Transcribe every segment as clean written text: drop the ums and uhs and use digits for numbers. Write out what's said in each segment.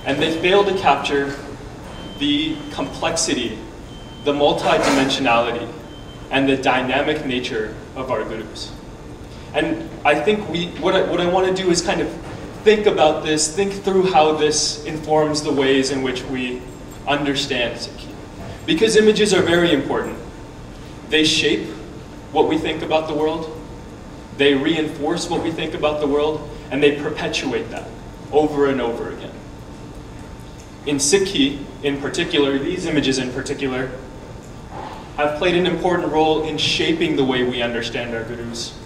And they fail to capture the complexity, the multidimensionality, and the dynamic nature of our gurus. And I think what I want to do is kind of think about this, think through how this informs the ways in which we understand Sikh. Because images are very important. They shape what we think about the world, they reinforce what we think about the world, and they perpetuate that over and over again. In Sikhi, in particular, these images in particular, have played an important role in shaping the way we understand our gurus,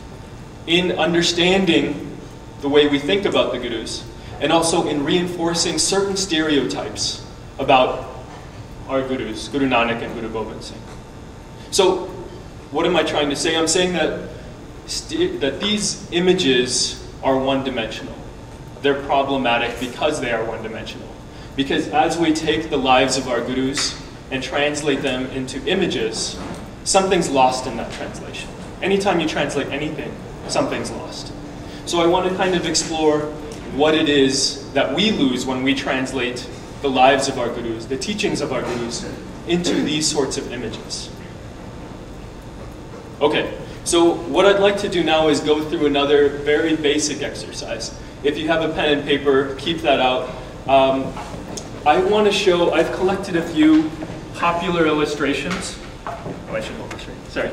in understanding the way we think about the gurus, and also in reinforcing certain stereotypes about our gurus, Guru Nanak and Guru Gobind Singh. So, what am I trying to say? I'm saying that these images are one-dimensional. They're problematic because they are one-dimensional. Because as we take the lives of our gurus and translate them into images, something's lost in that translation. Anytime you translate anything, something's lost. So I want to kind of explore what it is that we lose when we translate the lives of our gurus, the teachings of our gurus, into these sorts of images. Okay, so what I'd like to do now is go through another very basic exercise. If you have a pen and paper, keep that out. I want to show, I've collected a few popular illustrations. Oh, I should hold this right. Sorry.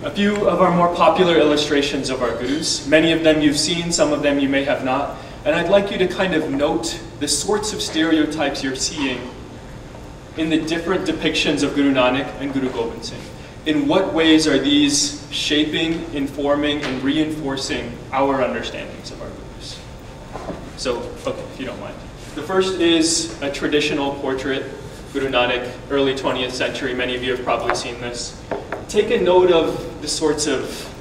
A few of our more popular illustrations of our gurus. Many of them you've seen, some of them you may have not. And I'd like you to kind of note the sorts of stereotypes you're seeing in the different depictions of Guru Nanak and Guru Gobind Singh. In what ways are these shaping, informing, and reinforcing our understandings of our gurus? So, okay, if you don't mind. The first is a traditional portrait, Guru Nanak, early 20th century. Many of you have probably seen this. Take a note of the sorts of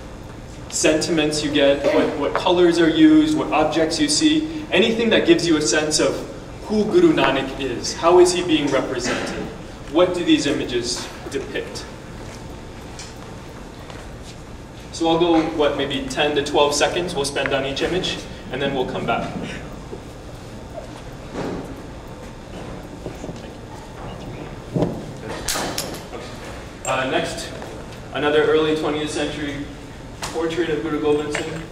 sentiments you get, what colors are used, what objects you see, anything that gives you a sense of who Guru Nanak is. How is he being represented? What do these images depict? So I'll go, what, maybe 10 to 12 seconds we'll spend on each image, and then we'll come back. Next, another early 20th century portrait of Guru Gobind Singh.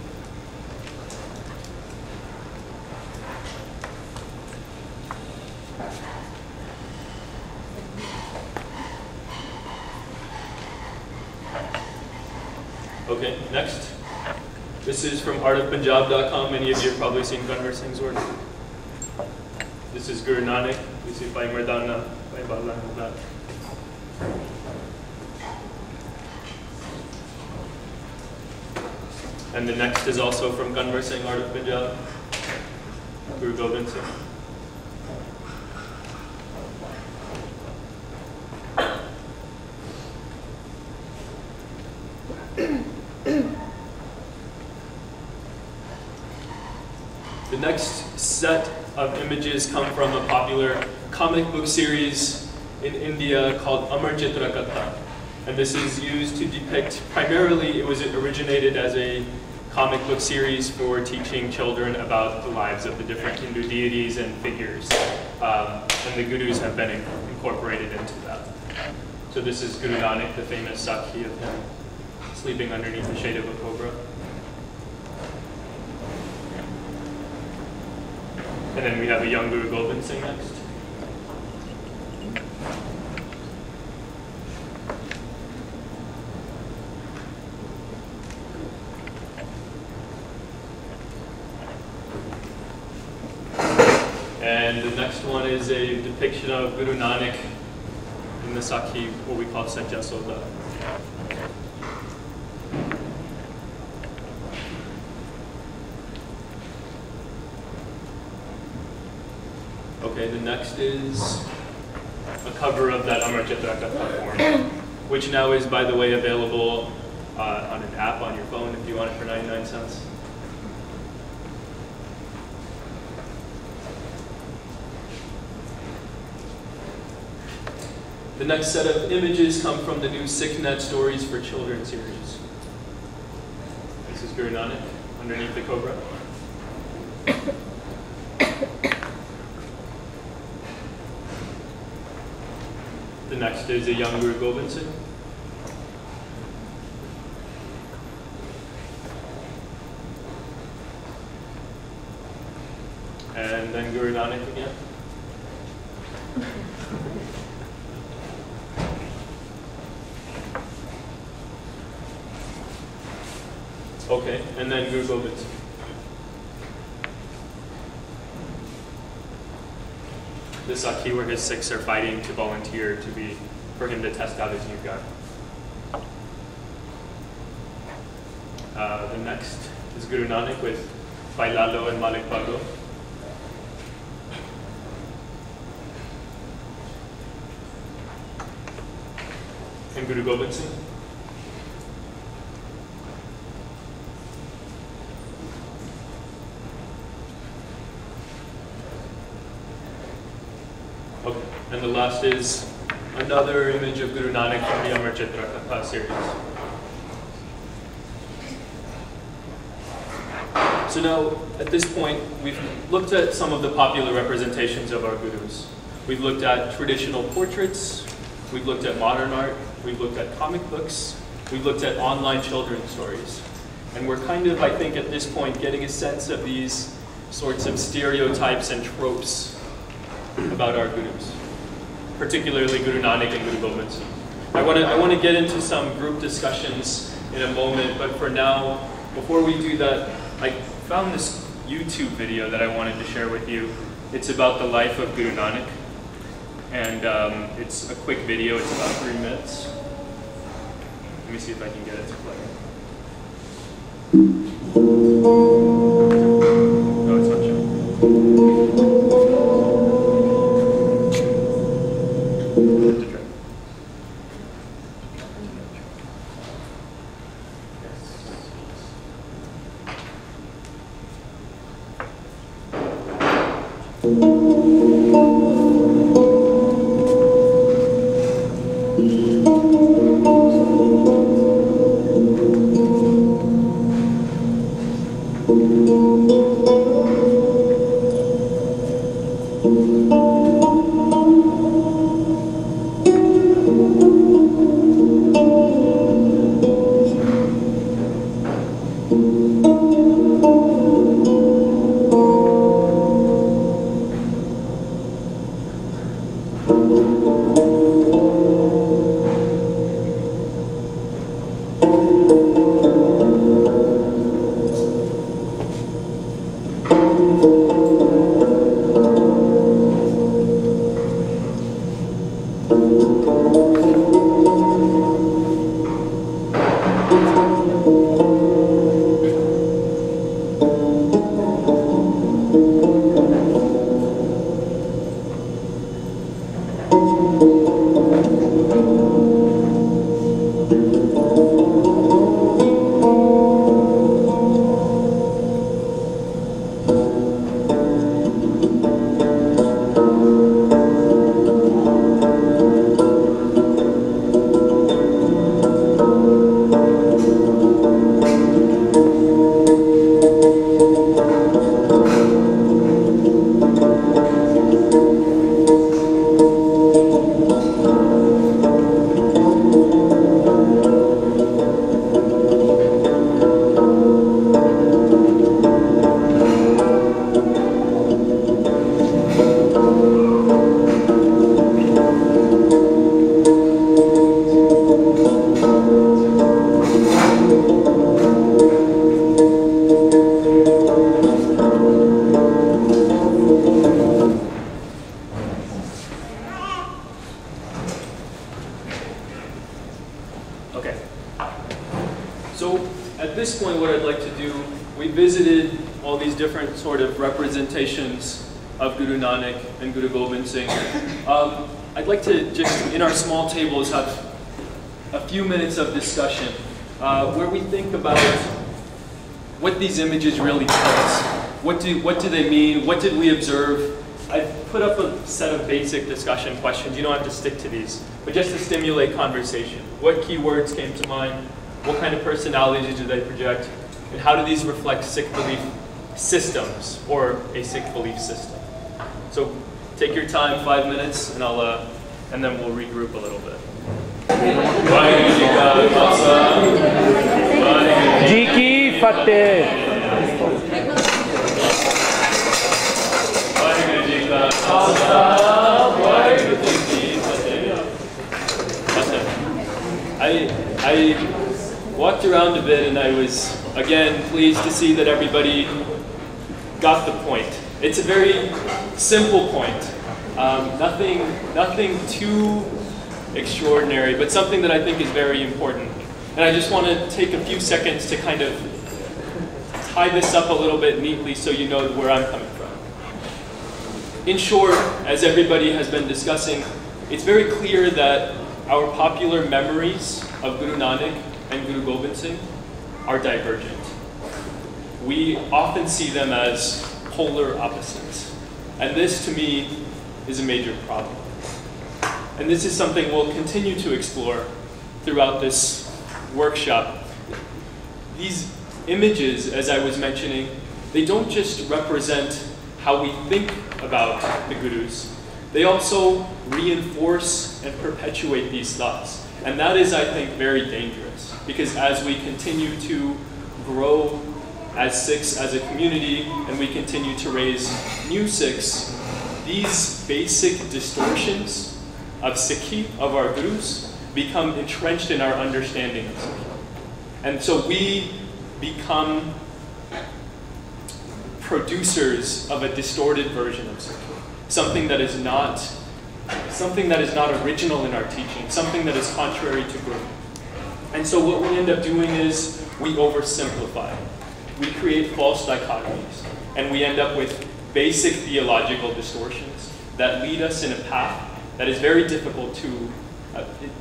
Okay, next. This is from artofpunjab.com. Many of you have probably seen Gunvar Singh's work. This is Guru Nanak. We see by Mardana, by Bala. And the next is also from Gunvar Singh, Art of Punjab, Guru Gobind Singh. The next set of images come from a popular comic book series in India called Amar Chitra Katha. And this is used to depict, primarily it was originated as a comic book series for teaching children about the lives of the different Hindu deities and figures. And the gurus have been incorporated into that. So this is Guru Nanak, the famous Sakhi of him sleeping underneath the shade of a cobra. And then we have a young Guru Gobind Singh next. And the next one is a depiction of Guru Nanak in the Sakhi, what we call Sajja Soda. Okay, the next is a cover of that Amar Chitra Katha form, which now is, by the way, available on an app on your phone if you want it for 99 cents. The next set of images come from the new SikhNet Stories for Children series. This is Guru Nanak underneath the cobra. The next is a young Guru Gobind Singh. And then Guru Nanak again. Okay, and then Guru Gobind Singh. The Sakhi where his Sikhs are fighting to volunteer for him to test out his new gun. The next is Guru Nanak with Bhai Lalo and Malik Bago. And Guru Gobind Singh. Okay, and the last is another image of Guru Nanak from the Amar Chitra Katha series. So now, at this point, we've looked at some of the popular representations of our gurus. We've looked at traditional portraits, we've looked at modern art, we've looked at comic books, we've looked at online children's stories. And we're kind of, I think, at this point, getting a sense of these sorts of stereotypes and tropes about our gurus, particularly Guru Nanak and Guru Gobind Singh. I want to get into some group discussions in a moment, but for now, before we do that, I found this YouTube video that I wanted to share with you. It's about the life of Guru Nanak, and it's a quick video. It's about 3 minutes. Let me see if I can get it to play. No, it's not showing. this point, what I'd like to do, we visited all these different sort of representations of Guru Nanak and Guru Gobind Singh. I'd like to just, in our small tables, have a few minutes of discussion where we think about what these images really tell us. What do they mean? What did we observe? I've put up a set of basic discussion questions. You don't have to stick to these, but just to stimulate conversation. What key words came to mind? What kind of personalities do they project? And how do these reflect Sikh belief systems or a Sikh belief system? So take your time, 5 minutes, and I'll and then we'll regroup a little bit. Ji ki fateh. I walked around a bit and I was, again, pleased to see that everybody got the point. It's a very simple point. Nothing too extraordinary, but something that I think is very important. And I just want to take a few seconds to kind of tie this up a little bit neatly so you know where I'm coming from. In short, as everybody has been discussing, it's very clear that our popular memories of Guru Nanak and Guru Gobind Singh are divergent. We often see them as polar opposites. And this, to me, is a major problem. And this is something we'll continue to explore throughout this workshop. These images, as I was mentioning, they don't just represent how we think about the Gurus. They also reinforce and perpetuate these thoughts. And that is, I think, very dangerous, because as we continue to grow as Sikhs, as a community, and we continue to raise new Sikhs, these basic distortions of Sikhi, of our Gurus, become entrenched in our understanding of Sikhi. And so we become producers of a distorted version of Sikhi, something that is not original in our teaching, something that is contrary to Guru. And so what we end up doing is we oversimplify. We create false dichotomies, and we end up with basic theological distortions that lead us in a path that is very difficult to,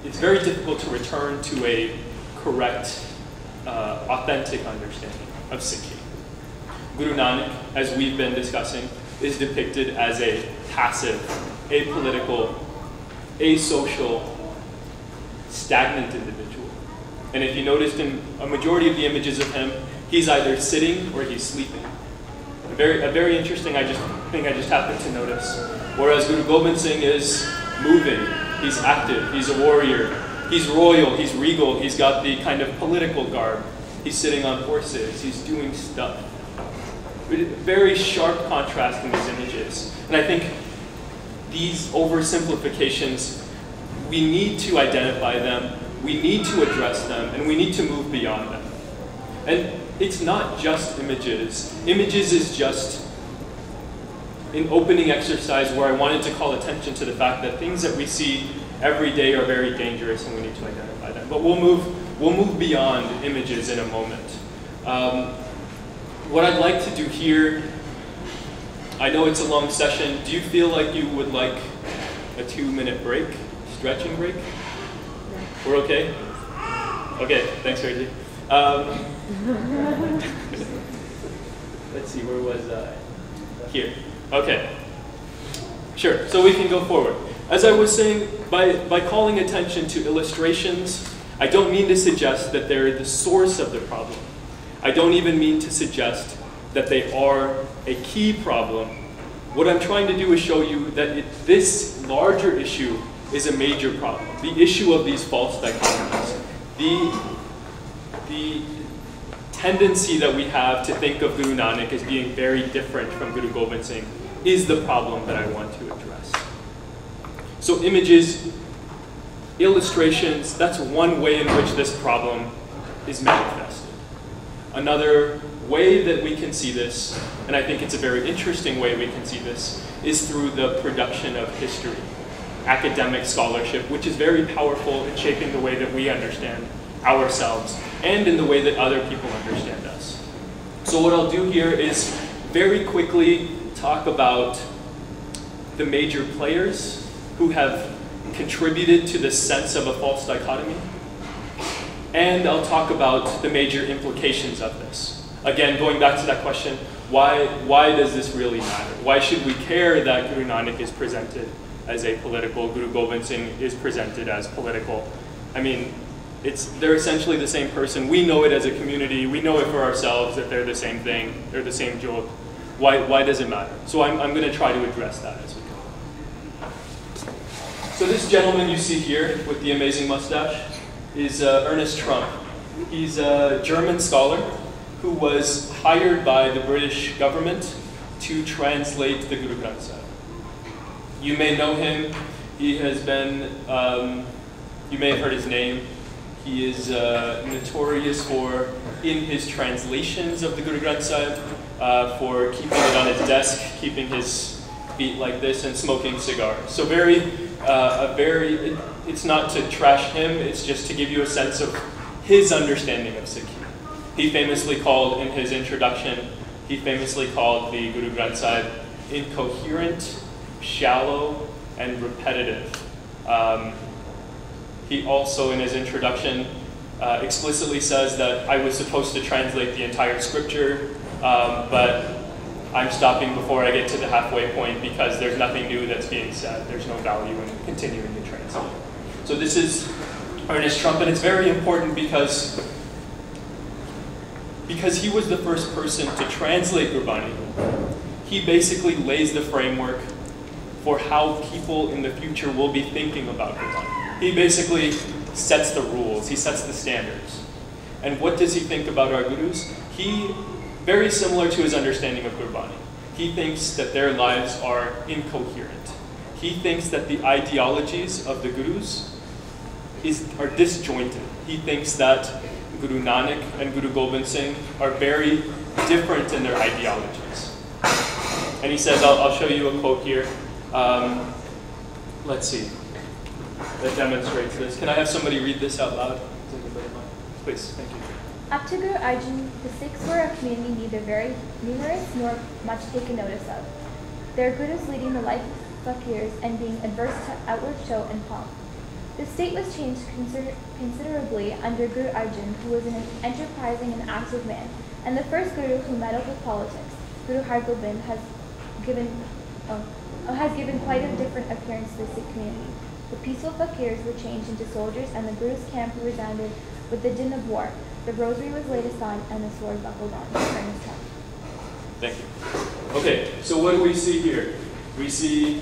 it's very difficult to return to a correct, authentic understanding of Sikhi. Guru Nanak, as we've been discussing, is depicted as a passive, apolitical, asocial, stagnant individual. And if you noticed in a majority of the images of him, he's either sitting or he's sleeping. A very interesting thing I just happened to notice. Whereas Guru Gobind Singh is moving, he's active, he's a warrior, he's royal, he's regal, he's got the kind of political garb, he's sitting on horses, he's doing stuff. Very sharp contrast in these images. And I think these oversimplifications, we need to identify them, we need to address them, and we need to move beyond them. And it's not just images. Images is just an opening exercise where I wanted to call attention to the fact that things that we see every day are very dangerous and we need to identify them. But we'll move beyond images in a moment. What I'd like to do here, I know it's a long session. Do you feel like you would like a 2-minute break, stretching break? We're okay? Okay, thanks, Reggie. Let's see, where was I? Here. Okay. Sure, so we can go forward. As I was saying, by calling attention to illustrations, I don't mean to suggest that they're the source of the problem. I don't even mean to suggest that they are a key problem. What I'm trying to do is show you that this larger issue is a major problem. The issue of these false dichotomies. The tendency that we have to think of Guru Nanak as being very different from Guru Gobind Singh is the problem that I want to address. So images, illustrations, that's one way in which this problem is manifested. Another way that we can see this, and I think it's a very interesting way we can see this, is through the production of history, academic scholarship, which is very powerful in shaping the way that we understand ourselves and in the way that other people understand us. So what I'll do here is very quickly talk about the major players who have contributed to this sense of a false dichotomy, and I'll talk about the major implications of this. Again, going back to that question, why does this really matter? Why should we care that Guru Nanak is presented as apolitical, Guru Gobind Singh is presented as political? I mean, they're essentially the same person. We know it as a community. We know it for ourselves that they're the same thing. They're the same jog. Why does it matter? So I'm going to try to address that as we go. So this gentleman you see here with the amazing mustache is Ernest Trump. He's a German scholar who was hired by the British government to translate the Guru Granth Sahib. You may know him. He has been, you may have heard his name. He is notorious for, in his translations of the Guru Granth Sahib, for keeping it on his desk, keeping his feet like this, and smoking cigars. So it's not to trash him, it's just to give you a sense of his understanding of Sikh. He famously called, in his introduction, he famously called the Guru Granth Sahib incoherent, shallow, and repetitive. He also, in his introduction, explicitly says that I was supposed to translate the entire scripture, but I'm stopping before I get to the halfway point because there's nothing new that's being said. There's no value in continuing to translate. So this is Ernest Trump, and it's very important because he was the first person to translate Gurbani. He basically lays the framework for how people in the future will be thinking about Gurbani. He basically sets the rules, he sets the standards. And what does he think about our gurus? He, very similar to his understanding of Gurbani, he thinks that their lives are incoherent. He thinks that the ideologies of the gurus are disjointed. He thinks that Guru Nanak and Guru Gobind Singh are very different in their ideologies. And he says, I'll show you a quote here. Let's see, that demonstrates this. Can I have somebody read this out loud? Please, thank you. Up to Guru Arjan, the Sikhs were a community neither very numerous nor much taken notice of. Their gurus leading the life of fakirs and being adverse to outward show and pomp. The state was changed considerably under Guru Arjan, who was an enterprising and active man, and the first guru who meddled with politics, Guru Hargobind, has given quite a different appearance to the Sikh community. The peaceful fakirs were changed into soldiers, and the guru's camp resounded with the din of war. The rosary was laid aside, and the sword buckled on. Thank you. Okay, so what do we see here? We see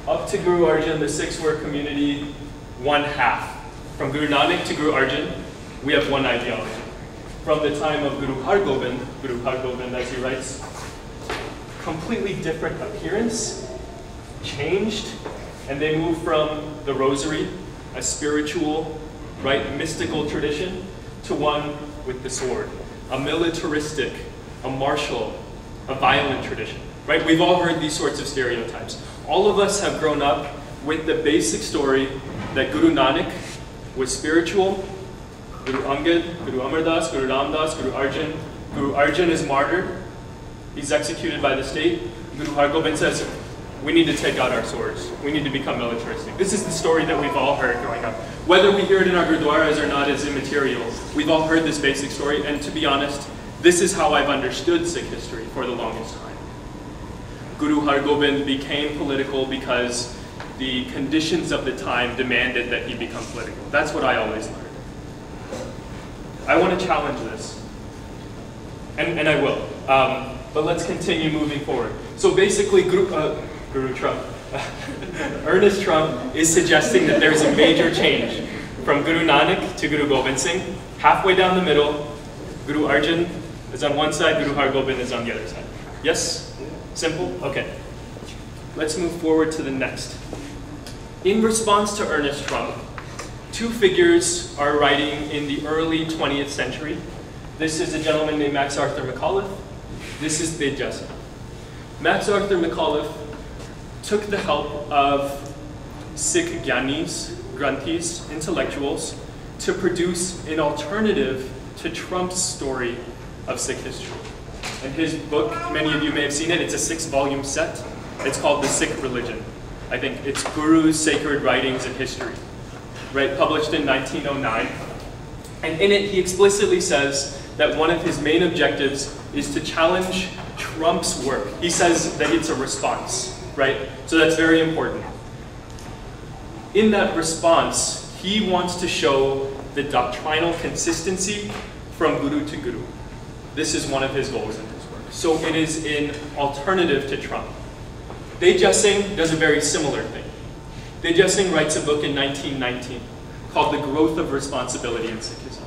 up to Guru Arjan, the Sikhs were a community, one half. From Guru Nanak to Guru Arjan, we have one ideology. From the time of Guru Hargobind, as he writes, completely different appearance, changed, and they moved from the rosary, a spiritual, right, mystical tradition, to one with the sword, a militaristic, a martial, a violent tradition, right? We've all heard these sorts of stereotypes. All of us have grown up with the basic story that Guru Nanak was spiritual, Guru Angad, Guru Amar Das, Guru Ram Das, Guru Arjan is martyred, he's executed by the state. Guru Hargobind says, we need to take out our swords. We need to become militaristic. This is the story that we've all heard growing up. Whether we hear it in our gurdwaras or not is immaterial. We've all heard this basic story, and to be honest, this is how I've understood Sikh history for the longest time. Guru Hargobind became political because the conditions of the time demanded that he become political. That's what I always learned. I want to challenge this, and I will. But let's continue moving forward. So basically, Guru Trump, Ernest Trump is suggesting that there's a major change from Guru Nanak to Guru Gobind Singh. Halfway down the middle, Guru Arjan is on one side, Guru Hargobind is on the other side. Yes? Simple? Okay. Let's move forward to the next. In response to Ernest Trump, two figures are writing in the early 20th century. This is a gentleman named Max Arthur McAuliffe. This is Bidjasa. Max Arthur McAuliffe took the help of Sikh Gyanis, Granthis, intellectuals, to produce an alternative to Trump's story of Sikh history. And his book, many of you may have seen it, it's a 6-volume set. It's called The Sikh Religion. I think it's Guru's Sacred Writings and History, right? Published in 1909. And in it, he explicitly says that one of his main objectives is to challenge Trump's work. He says that it's a response, right? So that's very important. In that response, he wants to show the doctrinal consistency from Guru to Guru. This is one of his goals in his work. So it is an alternative to Trump. Bidjasa Singh does a very similar thing. Teja Singh writes a book in 1919 called The Growth of Responsibility in Sikhism.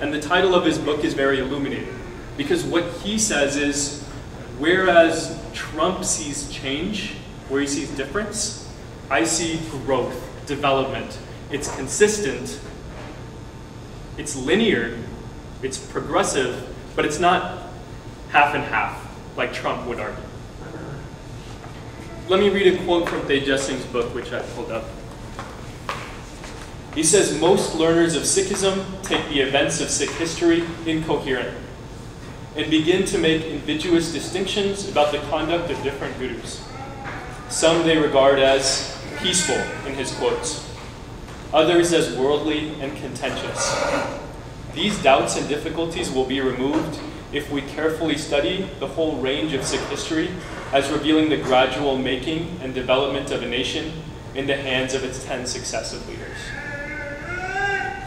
And the title of his book is very illuminating, because what he says is, whereas Trump sees change, where he sees difference, I see growth, development. It's consistent, it's linear, it's progressive, but it's not half and half, like Trump would argue. Let me read a quote from Teja Singh's book, which I pulled up. He says, most learners of Sikhism take the events of Sikh history incoherently and begin to make invidious distinctions about the conduct of different gurus. Some they regard as peaceful, in his quotes, others as worldly and contentious. These doubts and difficulties will be removed if we carefully study the whole range of Sikh history as revealing the gradual making and development of a nation in the hands of its 10 successive leaders.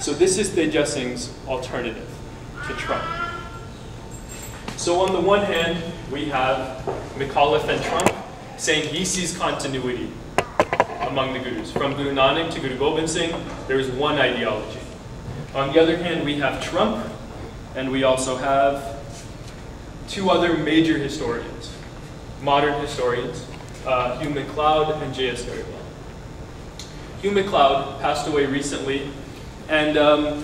So this is Teja Singh's alternative to Trump. So on the one hand, we have McAuliffe and Trump saying he sees continuity among the gurus. From Guru Nanak to Guru Gobind Singh, there is one ideology. On the other hand, we have Trump, and we also have two other major historians, modern historians, Hugh MacLeod and J.S. Garibald. Hugh MacLeod passed away recently, and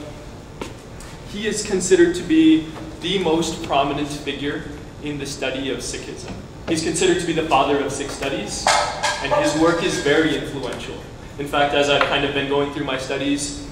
he is considered to be the most prominent figure in the study of Sikhism. He's considered to be the father of Sikh studies, and his work is very influential. In fact, as I've kind of been going through my studies,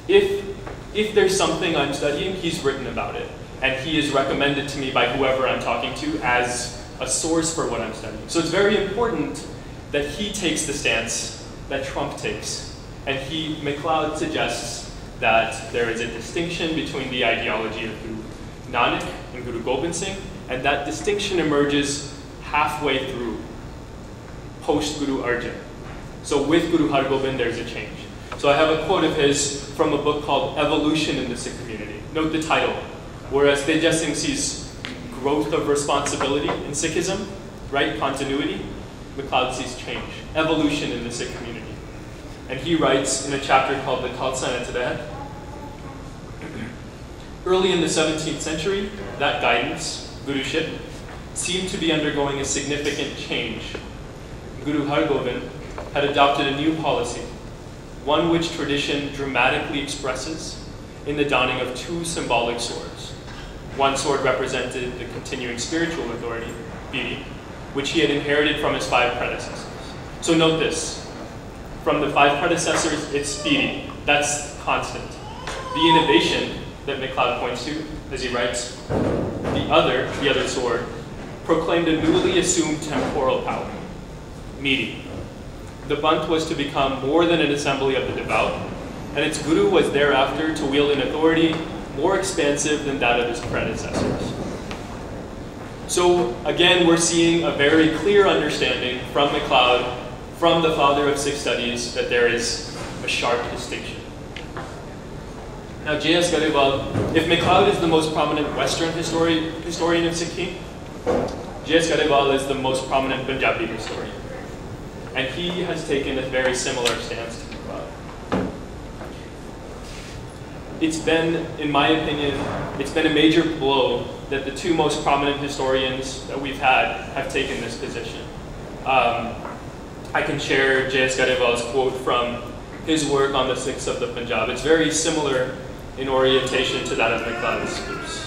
if there's something I'm studying, he's written about it. And he is recommended to me by whoever I'm talking to as a source for what I'm studying. So it's very important that he takes the stance that Trump takes. And MacLeod suggests that there is a distinction between the ideology of Guru Nanak and Guru Gobind Singh, and that distinction emerges halfway through, post-Guru Arjan. So with Guru Hargobind, there's a change. So I have a quote of his from a book called Evolution in the Sikh Community. Note the title. Whereas Teja Singh sees growth of responsibility in Sikhism, right, continuity, MacLeod sees change, evolution in the Sikh community. And he writes in a chapter called the Khalsa and Andrée, early in the 17th century, that guidance, guruship, seemed to be undergoing a significant change. Guru Hargobind had adopted a new policy, one which tradition dramatically expresses in the donning of two symbolic swords. One sword represented the continuing spiritual authority, Bidi, which he had inherited from his 5 predecessors. So note this, from the 5 predecessors, it's Bidi, that's constant. The innovation that MacLeod points to, as he writes, the other sword, proclaimed a newly assumed temporal power, Midi. The Bant was to become more than an assembly of the devout, and its guru was thereafter to wield an authority more expansive than that of his predecessors. So again, we're seeing a very clear understanding from MacLeod, from the father of Sikh studies, that there is a sharp distinction. Now J.S. Garibald, if MacLeod is the most prominent Western historian of Sikhi, J.S. Garibald is the most prominent Punjabi historian. And he has taken a very similar stance to MacLeod. It's been, in my opinion, it's been a major blow that the 2 most prominent historians that we've had have taken this position. I can share J.S. Garibald's quote from his work on the Sikhs of the Punjab. It's very similar in orientation to that of MacLeod's views.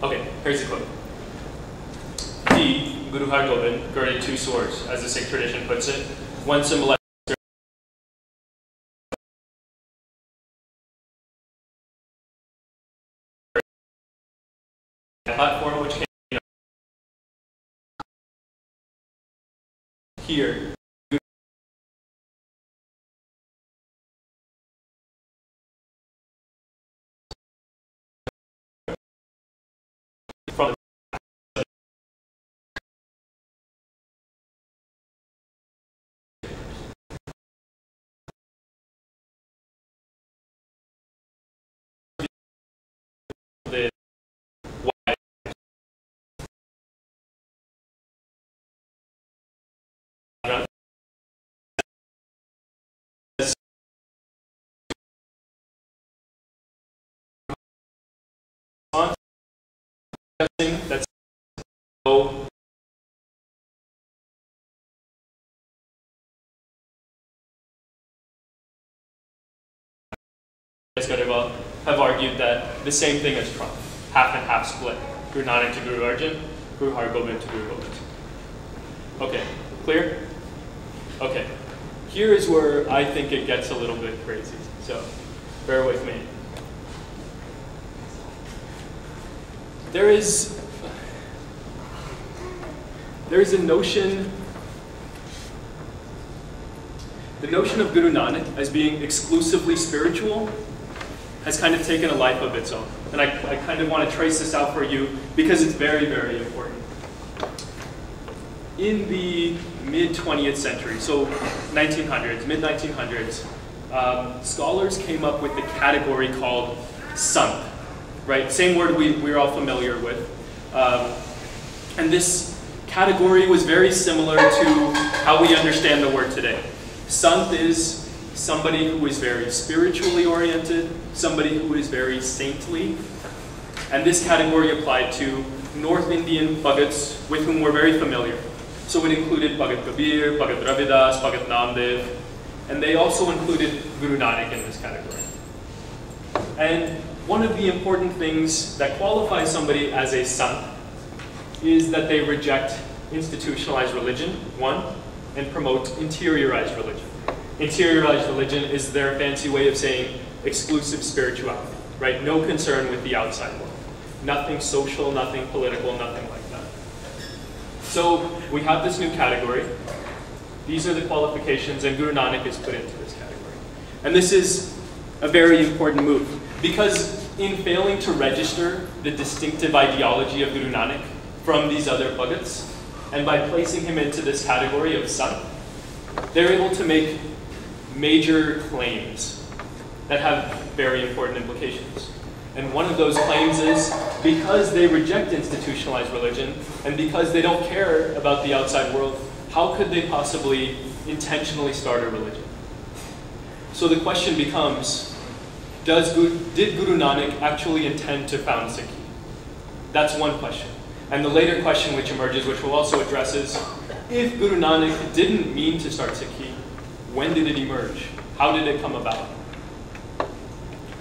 Okay, here's the quote. He, Guru Hargobind, girded 2 swords, as the Sikh tradition puts it. One symbolizes platform which came here. From the suggesting that no have argued that the same thing as Trump, half and half split. Guru Nanak to Guru Arjan, Guru Har Gobind to Guru Gobind. Okay, clear? Okay, here is where I think it gets a little bit crazy, so bear with me. There is a notion, the notion of Guru Nanak as being exclusively spiritual has kind of taken a life of its own. And I kind of want to trace this out for you because it's very, very important. In the mid-20th century, so 1900s, mid-1900s, scholars came up with the category called Sant, right? Same word we're all familiar with. And this category was very similar to how we understand the word today. Sant is somebody who is very spiritually oriented, somebody who is very saintly. And this category applied to North Indian Bhagats with whom we're very familiar. So it included Bhagat Kabir, Bhagat Ravidas, Bhagat Namdev, and they also included Guru Nanak in this category. And one of the important things that qualifies somebody as a Sant is that they reject institutionalized religion, one, and promote interiorized religion. Interiorized religion is their fancy way of saying exclusive spirituality, right? No concern with the outside world. Nothing social, nothing political, nothing like that. So we have this new category. These are the qualifications, and Guru Nanak is put into this category. And this is a very important move, because in failing to register the distinctive ideology of Guru Nanak from these other Bhagats, and by placing him into this category of Sant, they're able to make major claims that have very important implications. And one of those claims is, because they reject institutionalized religion, and because they don't care about the outside world, how could they possibly intentionally start a religion? So the question becomes, did Guru Nanak actually intend to found Sikhi? That's one question. And the later question which emerges, which we'll also address, is, if Guru Nanak didn't mean to start Sikhi, when did it emerge? How did it come about?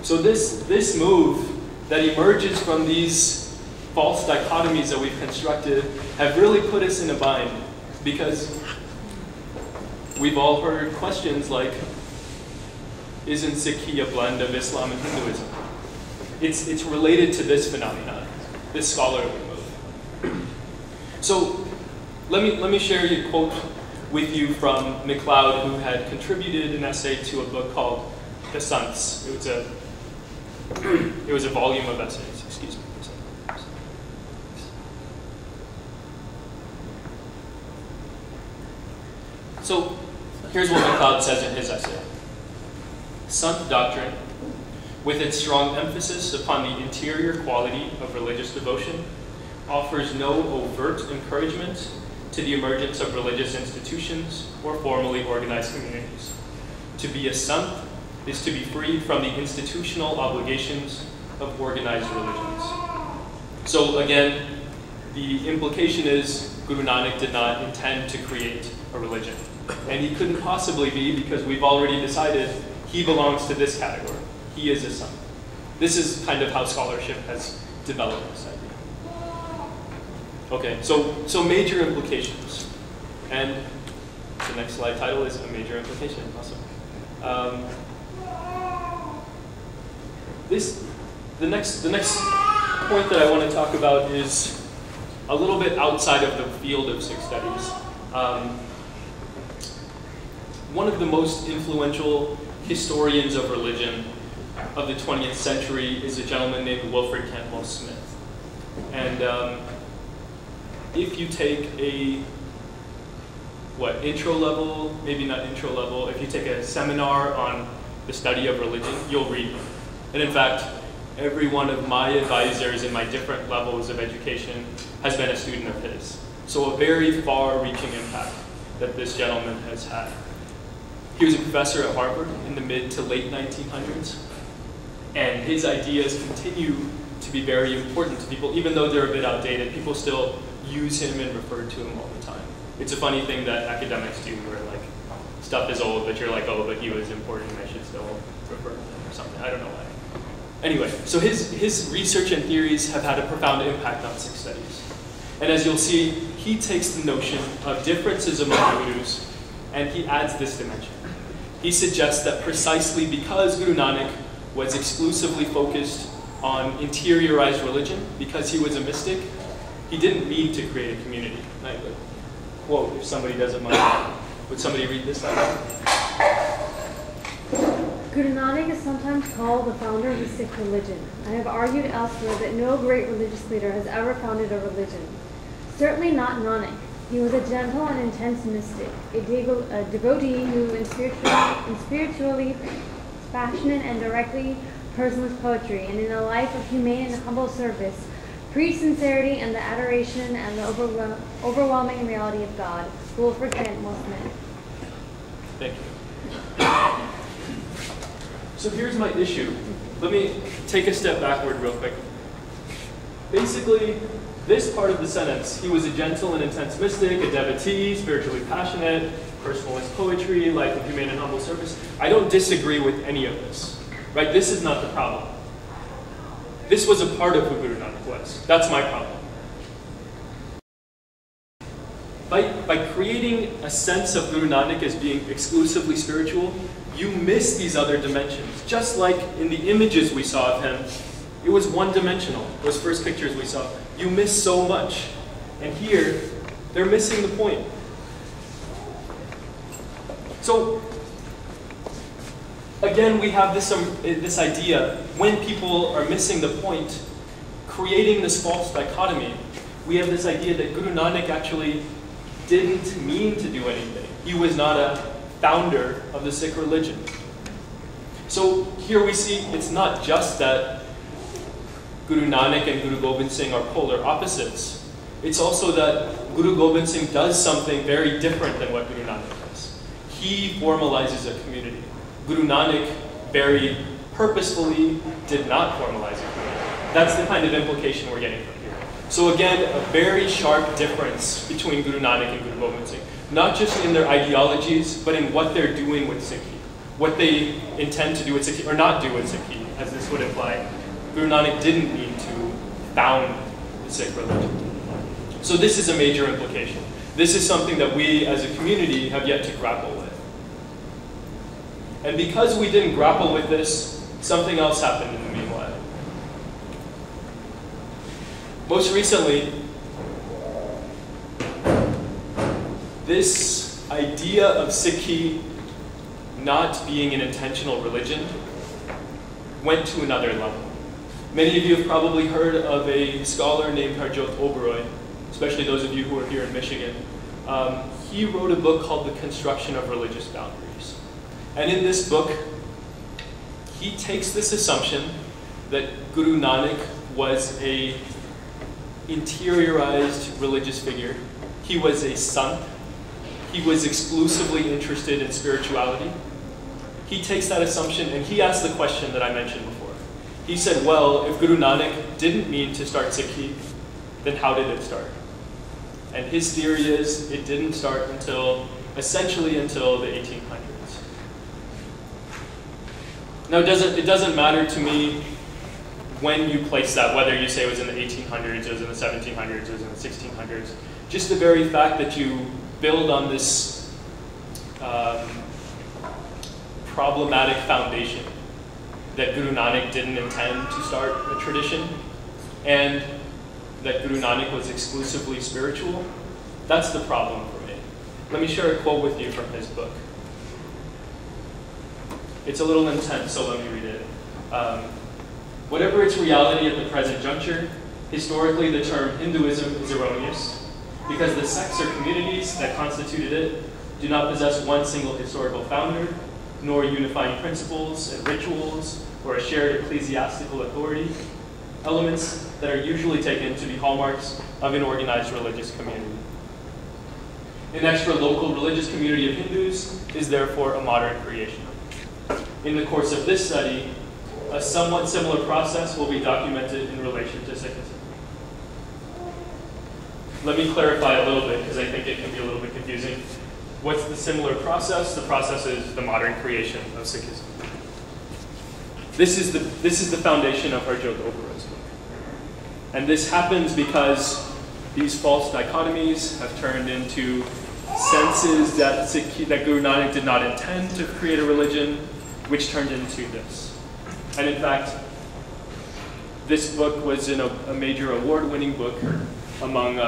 So this move that emerges from these false dichotomies that we've constructed have really put us in a bind, because we've all heard questions like, isn't Sikhi a blend of Islam and Hinduism? It's related to this phenomenon, this scholarly move. So let me share a quote with you from MacLeod, who had contributed an essay to a book called The Sants. It was a volume of essays, excuse me. So here's what MacLeod says in his essay. Sant doctrine, with its strong emphasis upon the interior quality of religious devotion, offers no overt encouragement to the emergence of religious institutions or formally organized communities. To be a Sant is to be freed from the institutional obligations of organized religions. So again, the implication is Guru Nanak did not intend to create a religion. And he couldn't possibly be, because we've already decided he belongs to this category. He is a Sant. This is kind of how scholarship has developed this idea. Okay, so major implications. And the next slide title is a major implication. Awesome. The next point that I want to talk about is a little bit outside of the field of Sikh studies. One of the most influential historians of religion of the 20th century is a gentleman named Wilfred Cantwell Smith. And if you take intro level, maybe not intro level, if you take a seminar on the study of religion, you'll read them. And in fact, every one of my advisors in my different levels of education has been a student of his. So a very far-reaching impact that this gentleman has had. He was a professor at Harvard in the mid to late 1900s, and his ideas continue to be very important to people, even though they're a bit outdated. People still use him and refer to him all the time. It's a funny thing that academics do, where like stuff is old, but you're like, oh, but he was important, I should still refer to him or something. I don't know why. Anyway, so his research and theories have had a profound impact on Sikh studies. And as you'll see, he takes the notion of differences among gurus and he adds this dimension. He suggests that precisely because Guru Nanak was exclusively focused on interiorized religion, because he was a mystic, he didn't need to create a community. And I would quote, if somebody doesn't mind, would somebody read this out loud? Guru Nanak is sometimes called the founder of the Sikh religion. I have argued elsewhere that no great religious leader has ever founded a religion. Certainly not Nanak. He was a gentle and intense mystic, a devotee who in spiritually passionate and directly personal poetry, and in a life of humane and humble service, preached sincerity and the adoration and the overwhelming reality of God, who will forget most men. Thank you. So here's my issue. Let me take a step backward real quick. Basically, this part of the sentence, he was a gentle and intense mystic, a devotee, spiritually passionate, personalist poetry, life of humane and humble service. I don't disagree with any of this, right? This is not the problem. This was a part of who Guru Nanak was. That's my problem. By creating a sense of Guru Nanak as being exclusively spiritual, you miss these other dimensions. Just like in the images we saw of him, it was one-dimensional. Those first pictures we saw. You miss so much. And here, they're missing the point. So, again, we have this idea, when people are missing the point, creating this false dichotomy, we have this idea that Guru Nanak actually didn't mean to do anything. He was not a founder of the Sikh religion. So here we see it's not just that Guru Nanak and Guru Gobind Singh are polar opposites. It's also that Guru Gobind Singh does something very different than what Guru Nanak does. He formalizes a community. Guru Nanak very purposefully did not formalize a community. That's the kind of implication we're getting from here. So again, a very sharp difference between Guru Nanak and Guru Gobind Singh. Not just in their ideologies, but in what they're doing with Sikhi. What they intend to do with Sikhi, or not do with Sikhi, as this would imply. Guru Nanak didn't mean to found the Sikh religion. So this is a major implication. This is something that we as a community have yet to grapple with. And because we didn't grapple with this, something else happened in the meanwhile. Most recently, this idea of Sikhi not being an intentional religion went to another level. Many of you have probably heard of a scholar named Harjot Oberoi, especially those of you who are here in Michigan. He wrote a book called The Construction of Religious Boundaries. And in this book, he takes this assumption that Guru Nanak was a interiorized religious figure. He was a sant. He was exclusively interested in spirituality. He takes that assumption and he asks the question that I mentioned before. He said, well, if Guru Nanak didn't mean to start Sikhi, then how did it start? And his theory is it didn't start essentially until the 1800s. Now, it doesn't matter to me when you place that, whether you say it was in the 1800s, it was in the 1700s, it was in the 1600s. Just the very fact that you build on this problematic foundation that Guru Nanak didn't intend to start a tradition, and that Guru Nanak was exclusively spiritual, that's the problem for me. Let me share a quote with you from his book. It's a little intense, so let me read it. Whatever its reality at the present juncture, historically the term Hinduism is erroneous, because the sects or communities that constituted it do not possess one single historical founder, nor unifying principles and rituals, or a shared ecclesiastical authority, elements that are usually taken to be hallmarks of an organized religious community. An extra-local religious community of Hindus is therefore a modern creation. In the course of this study, a somewhat similar process will be documented in relation to Sikhism. Let me clarify a little bit, because I think it can be a little bit confusing. What's the similar process? The process is the modern creation of Sikhism. This is the foundation of Harjot Oberoi's book. And this happens because these false dichotomies have turned into senses that Guru Nanak did not intend to create a religion, which turned into this. And in fact, this book was in a major award-winning book among,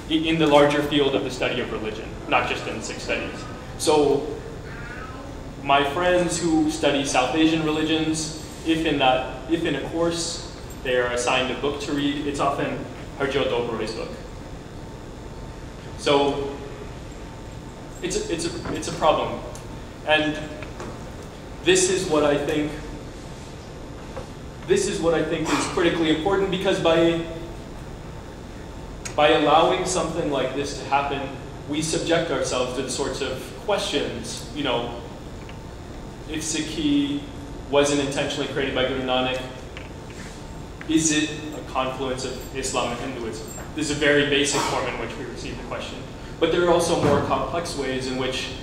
in the larger field of the study of religion, not just in Sikh studies. So my friends who study South Asian religions, if in a course they are assigned a book to read, it's often Harjot Oberoi's book. So it's a problem. And this is what I think is critically important, because by allowing something like this to happen, we subject ourselves to the sorts of questions, you know, if Sikhi wasn't intentionally created by Guru Nanak, is it a confluence of Islam and Hinduism? This is a very basic form in which we receive the question. But there are also more complex ways in which,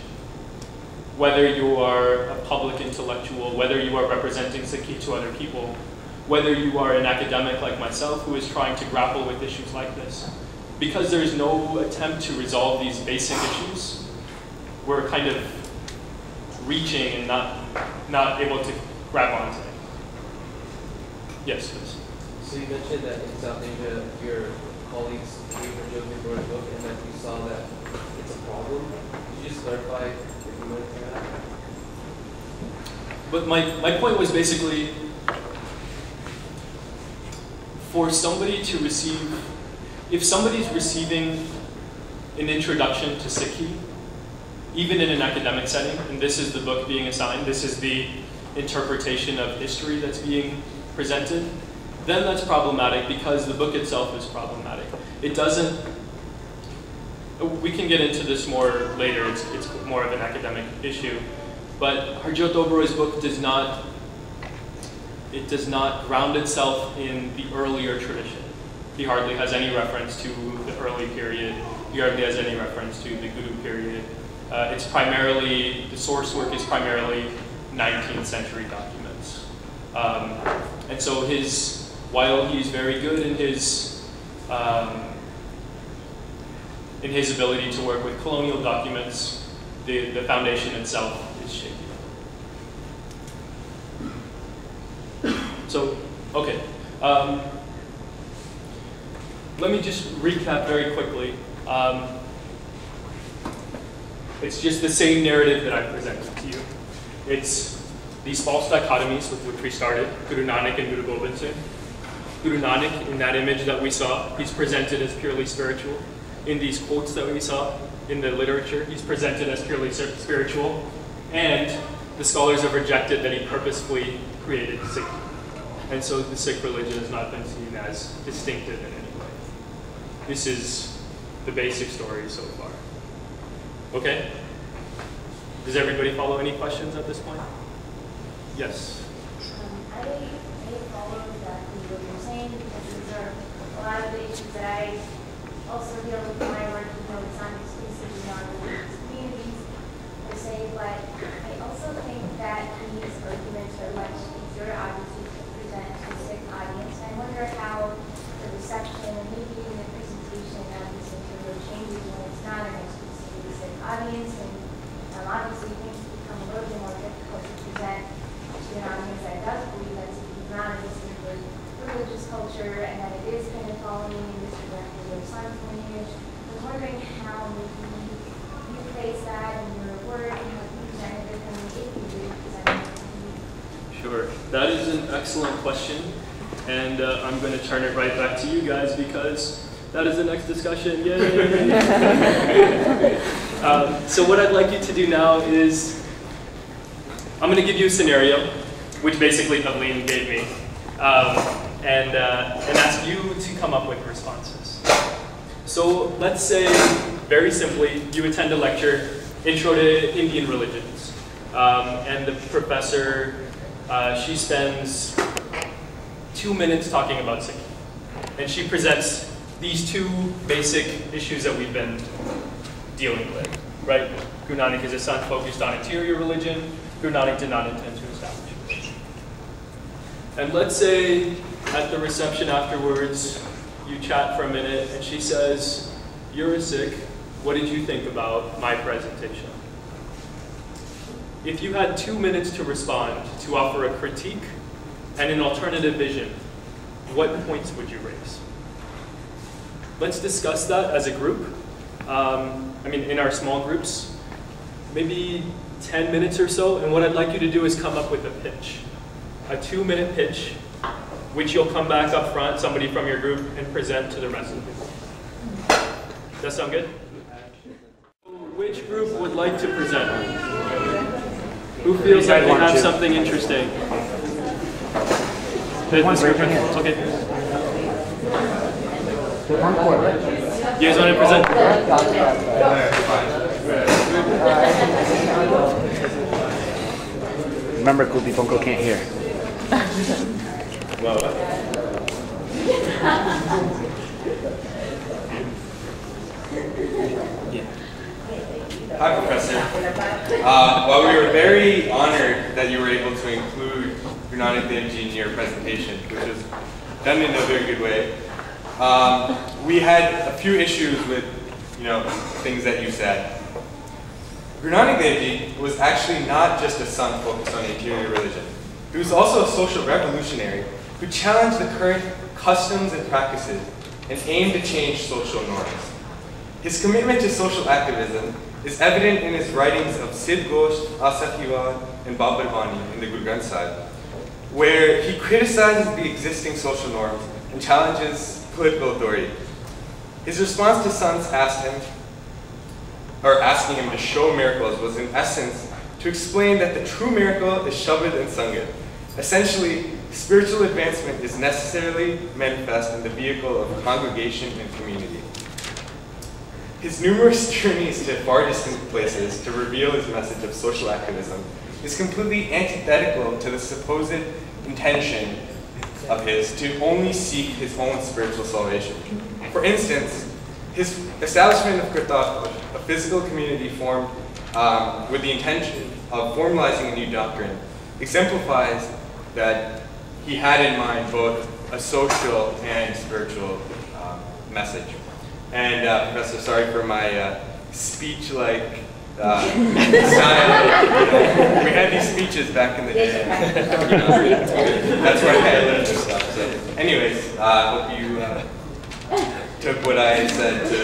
whether you are a public intellectual, whether you are representing Sikhi to other people, whether you are an academic like myself who is trying to grapple with issues like this, because there is no attempt to resolve these basic issues, we're kind of reaching and not able to grab onto it. Yes, please. So you mentioned that in South Asia, your colleagues gave a joke for a book, and that you saw that it's a problem. Could you just clarify if you went through that? But my point was basically, for somebody to receive, if somebody's receiving an introduction to Sikhi, even in an academic setting, and this is the book being assigned, this is the interpretation of history that's being presented, then that's problematic because the book itself is problematic. It doesn't, we can get into this more later, it's more of an academic issue, but Harjot Oberoi's book does not ground itself in the earlier tradition. He hardly has any reference to the early period. He hardly has any reference to the Guru period. It's primarily, the source work is primarily 19th century documents. And so while he's very good in his ability to work with colonial documents, the foundation itself is shaky. So, okay. Let me just recap very quickly. It's just the same narrative that I presented to you. It's these false dichotomies with which we started, Guru Nanak and Guru Gobind Singh. Guru Nanak, in that image that we saw, he's presented as purely spiritual. In these quotes that we saw in the literature, he's presented as purely spiritual. And the scholars have rejected that he purposefully created Sikh. And so the Sikh religion has not been seen as distinctive in any way. This is the basic story so far. Okay? Does everybody follow any questions at this point? Yes. I follow exactly what you're saying, because these are a lot of the issues that I also deal with in my work. You know, it's not exclusively non-religious communities per se, but I also think that these arguments are much easier, obviously, to present to a Sikh audience. I wonder how the reception and maybe even the presentation of this material changes when it's not an exclusively Sikh audience, and obviously things become a little bit more difficult to present to an audience that does believe that it's not a distinctly religious culture and that it is kind of following in this directly or Islamic lineage. I was wondering how maybe you face that in your work and how you presented it, and if you did present it. Sure. That is an excellent question. And I'm going to turn it right back to you guys because that is the next discussion. Yay! So what I'd like you to do now is, I'm going to give you a scenario, which basically Evelyn gave me, and ask you to come up with responses. So let's say, very simply, you attend a lecture, Intro to Indian Religions, and the professor she spends 2 minutes talking about Sikh. And she presents these two basic issues that we've been dealing with, right? Guru Nanak is a son focused on interior religion. Guru Nanak did not intend to establish religion. And let's say at the reception afterwards, you chat for a minute and she says, "You're a Sikh, what did you think about my presentation?" If you had 2 minutes to respond, to offer a critique and an alternative vision, what points would you raise? Let's discuss that as a group. In our small groups, maybe 10 minutes or so, and what I'd like you to do is come up with a pitch. A 2-minute pitch, which you'll come back up front, somebody from your group, and present to the rest of the group. Does that sound good? Which group would like to present? Who feels like they have something interesting? Okay. You guys want to present? Remember, cool people can't hear. Hi, Professor. While we were very honored that you were able to include Guru Nanak Dev Ji in your presentation, which was done in a very good way, we had a few issues with, things that you said. Guru Nanak Dev Ji was actually not just a son focused on interior religion. He was also a social revolutionary who challenged the current customs and practices and aimed to change social norms. His commitment to social activism is evident in his writings of Siddh Gosht, Asakiwad, and Babarbani in the Guru Granth Sahib, where he criticizes the existing social norms and challenges political authority. His response to sons asking him to show miracles was in essence to explain that the true miracle is Shabad and Sangat. Essentially, spiritual advancement is necessarily manifest in the vehicle of congregation and community. His numerous journeys to far distant places to reveal his message of social activism is completely antithetical to the supposed intention of his to only seek his own spiritual salvation. For instance, his establishment of Keerpa, a physical community formed with the intention of formalizing a new doctrine, exemplifies that he had in mind both a social and spiritual message. And Professor, sorry for my speech-like style. We had these speeches back in the day. That's where I learned this stuff. So, anyways, I hope you took what I said to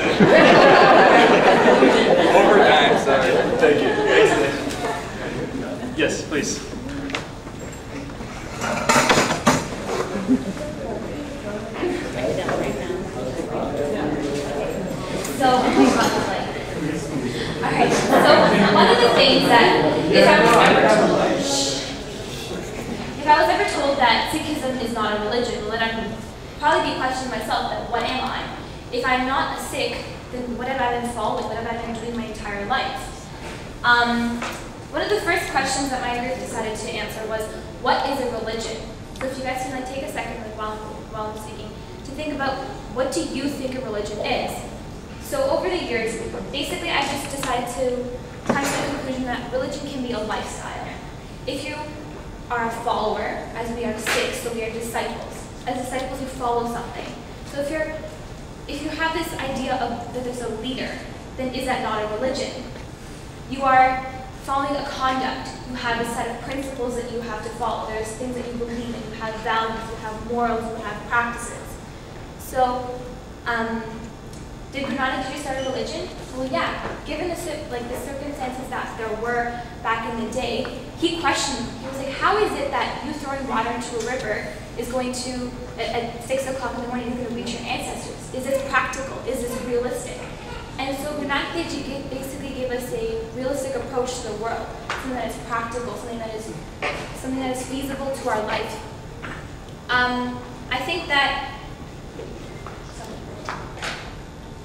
over time. Sorry. Thank you. Yes, please. So, alright, so one of the things that, if I was ever told that Sikhism is not a religion, well then I would probably be questioning myself that what am I? If I'm not a Sikh, then what have I been following? What have I been doing my entire life? One of the first questions that my group decided to answer was, what is a religion? So if you guys can take a second while I'm speaking, to think about what do you think a religion is? So over the years, basically I just decided to come to the conclusion that religion can be a lifestyle. If you are a follower, as we are Sikhs, so we are disciples. As disciples who follow something. So if you have this idea of that there's a leader, then is that not a religion? You are following a conduct. You have a set of principles that you have to follow. There's things that you believe in. You have values, you have morals, you have practices. So, did Guru Nanak start a religion? Well, yeah. Given the circumstances that there were back in the day, he questioned. He was like, how is it that you throwing water into a river is going to, at 6 o'clock in the morning, is going to reach your ancestors? Is this practical? Is this realistic? And so Guru Nanak basically gave us a realistic approach to the world, something that is practical, something that is feasible to our life. I think that.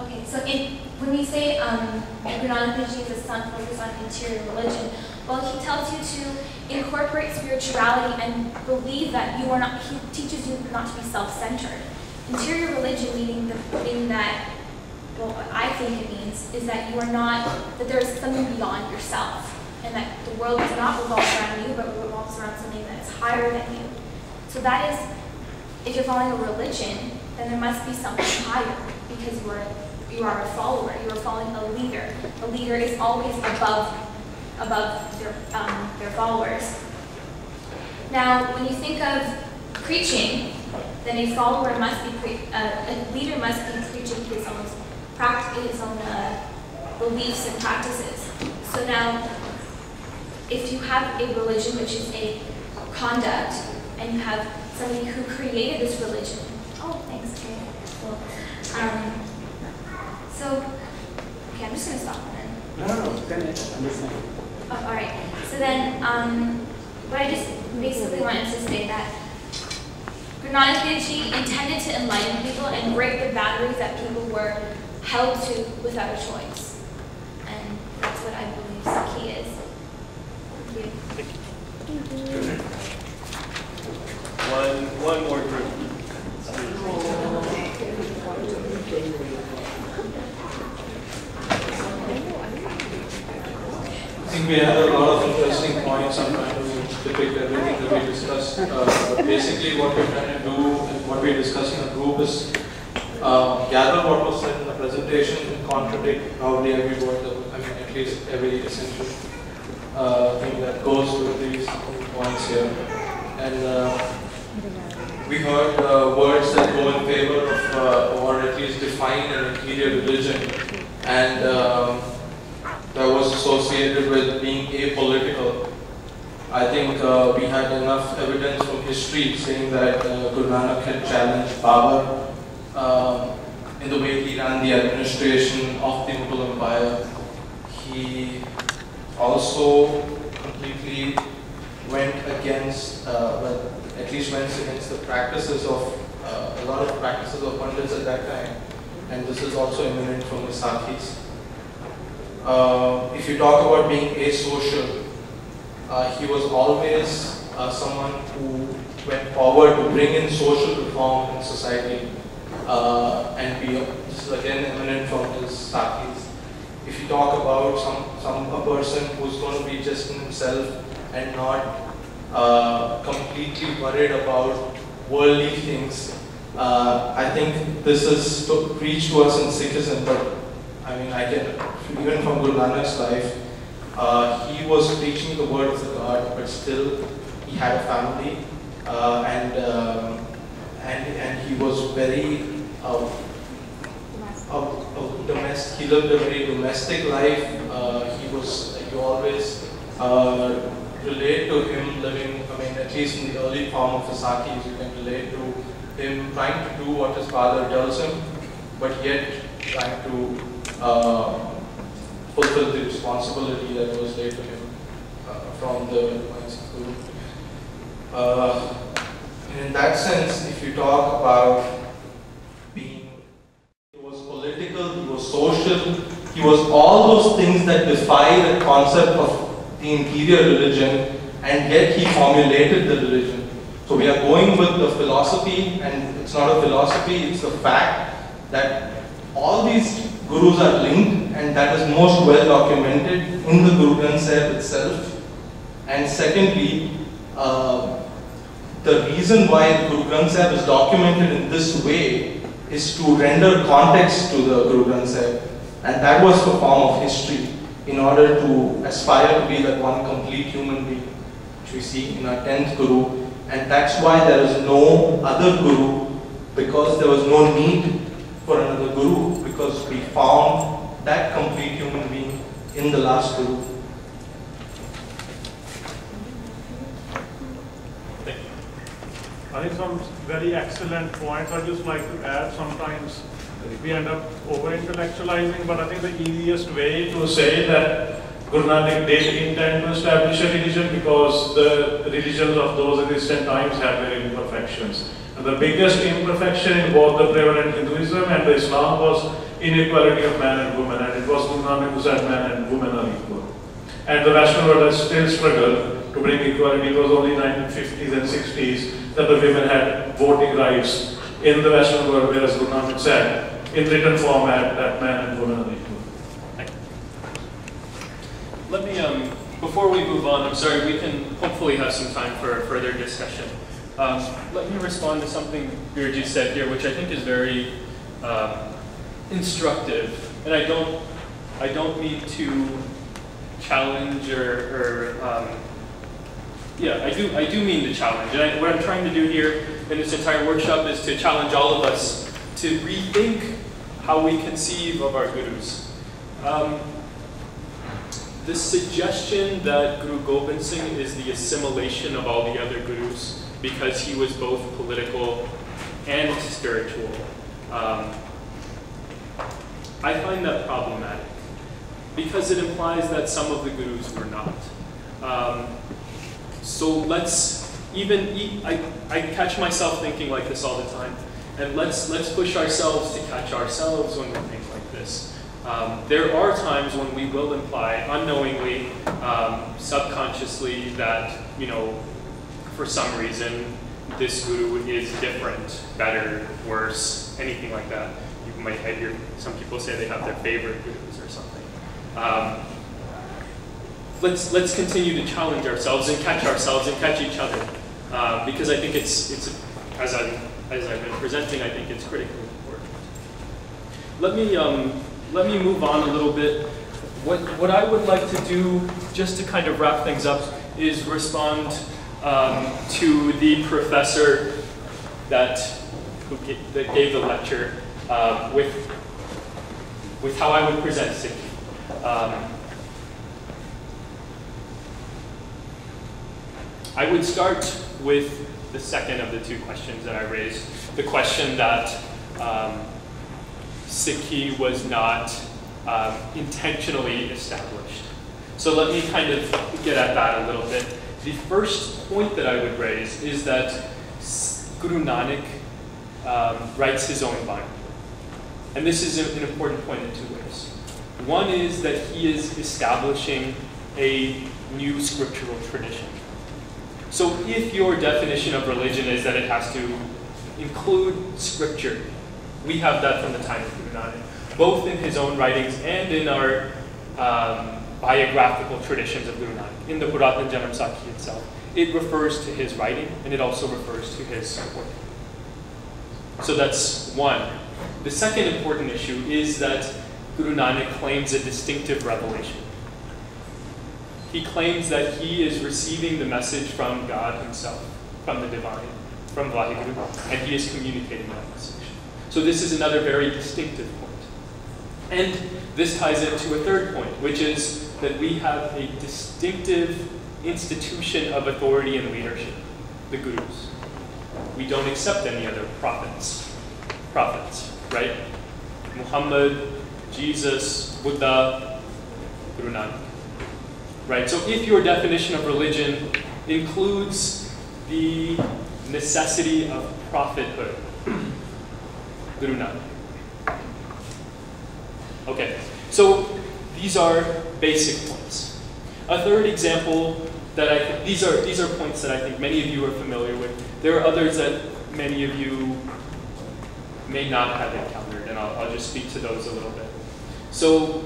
Okay, so when we say Guru Nanak is a son focused on interior religion, Well, he tells you to incorporate spirituality and believe that you are not, he teaches you not to be self-centered. Interior religion meaning that, well, what I think it means is that you are not, that there is something beyond yourself, and that the world does not revolve around you, but revolves around something that's higher than you. So that is, if you're following a religion, then there must be something higher, because you are a follower, you are following a leader. A leader is always above their followers. Now, when you think of preaching, then a follower must be, a leader must be preaching his own beliefs and practices. So now, if you have a religion which is a conduct, and you have somebody who created this religion, oh, thanks, okay, cool. Okay, I'm just going to stop then. No, finish. I'm listening. Oh, all right. So then, what I just basically wanted to say that Guru Nanak Dev Ji intended to enlighten people and break the batteries that people were held to without a choice. And that's what I believe Sikhi is. Thank you. One more group. I think we had a lot of interesting points. I'm trying to depict everything that we discussed. But basically what we're trying to do and what we're discussing in the group is gather what was said in the presentation and contradict probably every word, at least every essential thing that goes with these points here. And we heard words that go in favor of, or at least define an interior religion. And that was associated with being apolitical. I think we had enough evidence from history saying that Guru Nanak had challenged Babur in the way he ran the administration of the Mughal Empire. He also completely went against, well, at least went against the practices of, a lot of practices of Pandits at that time. And this is also eminent from the Sakhis. If you talk about being asocial, he was always someone who went forward to bring in social reform in society, and this is again eminent from his Sakhis. If you talk about a person who's going to be just in himself and not completely worried about worldly things, I think this is preached to us in Sikhism, but I mean, even from Guru Nanak's life, he was preaching the word of God, but still he had a family, and he was very domestic. He lived a very domestic life. You always relate to him living. I mean, at least in the early form of the Sakhis, you can relate to him trying to do what his father tells him, but yet trying to fulfill the responsibility that was laid to him from the advice of Guru. And in that sense, if you talk about being, he was political, he was social, he was all those things that defy the concept of the interior religion, and yet he formulated the religion. So we are going with the philosophy, and it's not a philosophy, it's a fact that all these gurus are linked, and that is most well documented in the Guru Granth Sahib itself. And secondly, the reason why the Guru Granth Sahib is documented in this way is to render context to the Guru Granth Sahib, and that was the form of history in order to aspire to be that one complete human being, which we see in our 10th Guru. And that's why there is no other Guru, because there was no need for another Guru, because we found that complete human being in the last Guru. I think some very excellent points. I'd just like to add, sometimes we end up over-intellectualizing, but I think the easiest way to say that Guru Nanak did intend to establish a religion, because the religions of those existent times had their imperfections. And the biggest imperfection in both the prevalent Hinduism and the Islam was inequality of man and woman, and it was Guru Nanak who said man and woman are equal. And the Western world has still struggled to bring equality. It was only 1950s and 60s that the women had voting rights in the Western world, whereas Guru Nanak said, in written format, that man and woman are equal. Let me, before we move on, I'm sorry, we can hopefully have some time for further discussion. Let me respond to something Birji said here, which I think is very instructive. And I don't mean to challenge yeah, I do mean to challenge. And what I'm trying to do here in this entire workshop is to challenge all of us to rethink how we conceive of our gurus. The suggestion that Guru Gobind Singh is the assimilation of all the other gurus because he was both political and spiritual, I find that problematic because it implies that some of the gurus were not. So let's I catch myself thinking like this all the time, and let's push ourselves to catch ourselves when we think like this. There are times when we will imply unknowingly, subconsciously that, you know, for some reason this guru is different, better, worse, anything like that. You might hear some people say they have their favorite gurus or something. Let's continue to challenge ourselves and catch each other, because I think it's as I've been presenting, I think it's critically important. Let me move on a little bit. What I would like to do, just to kind of wrap things up, is respond to the professor that gave the lecture with how I would present Sikh. I would start with the second of the two questions that I raised, the question that Sikhi was not intentionally established. So let me kind of get at that a little bit. The first point that I would raise is that Guru Nanak writes his own Bible. And this is an important point in two ways. One is that he is establishing a new scriptural tradition. So if your definition of religion is that it has to include scripture, we have that from the time of Guru Nanak, both in his own writings and in our biographical traditions of Guru Nanak. In the PRITAM Sakhi itself, it refers to his writing and it also refers to his work. So that's one. The second important issue is that Guru Nanak claims a distinctive revelation. He claims that he is receiving the message from God himself, from the divine, from Vaheguru, and he is communicating that message. So this is another very distinctive point. And this ties into a third point, which is that we have a distinctive institution of authority and leadership, the gurus. We don't accept any other prophets, right? Muhammad, Jesus, Buddha, Guru Nanak. Right, so if your definition of religion includes the necessity of prophethood, Guru Nanak. Okay, so these are basic points. A third example that these are points that I think many of you are familiar with. There are others that many of you may not have encountered, and I'll just speak to those a little bit. So,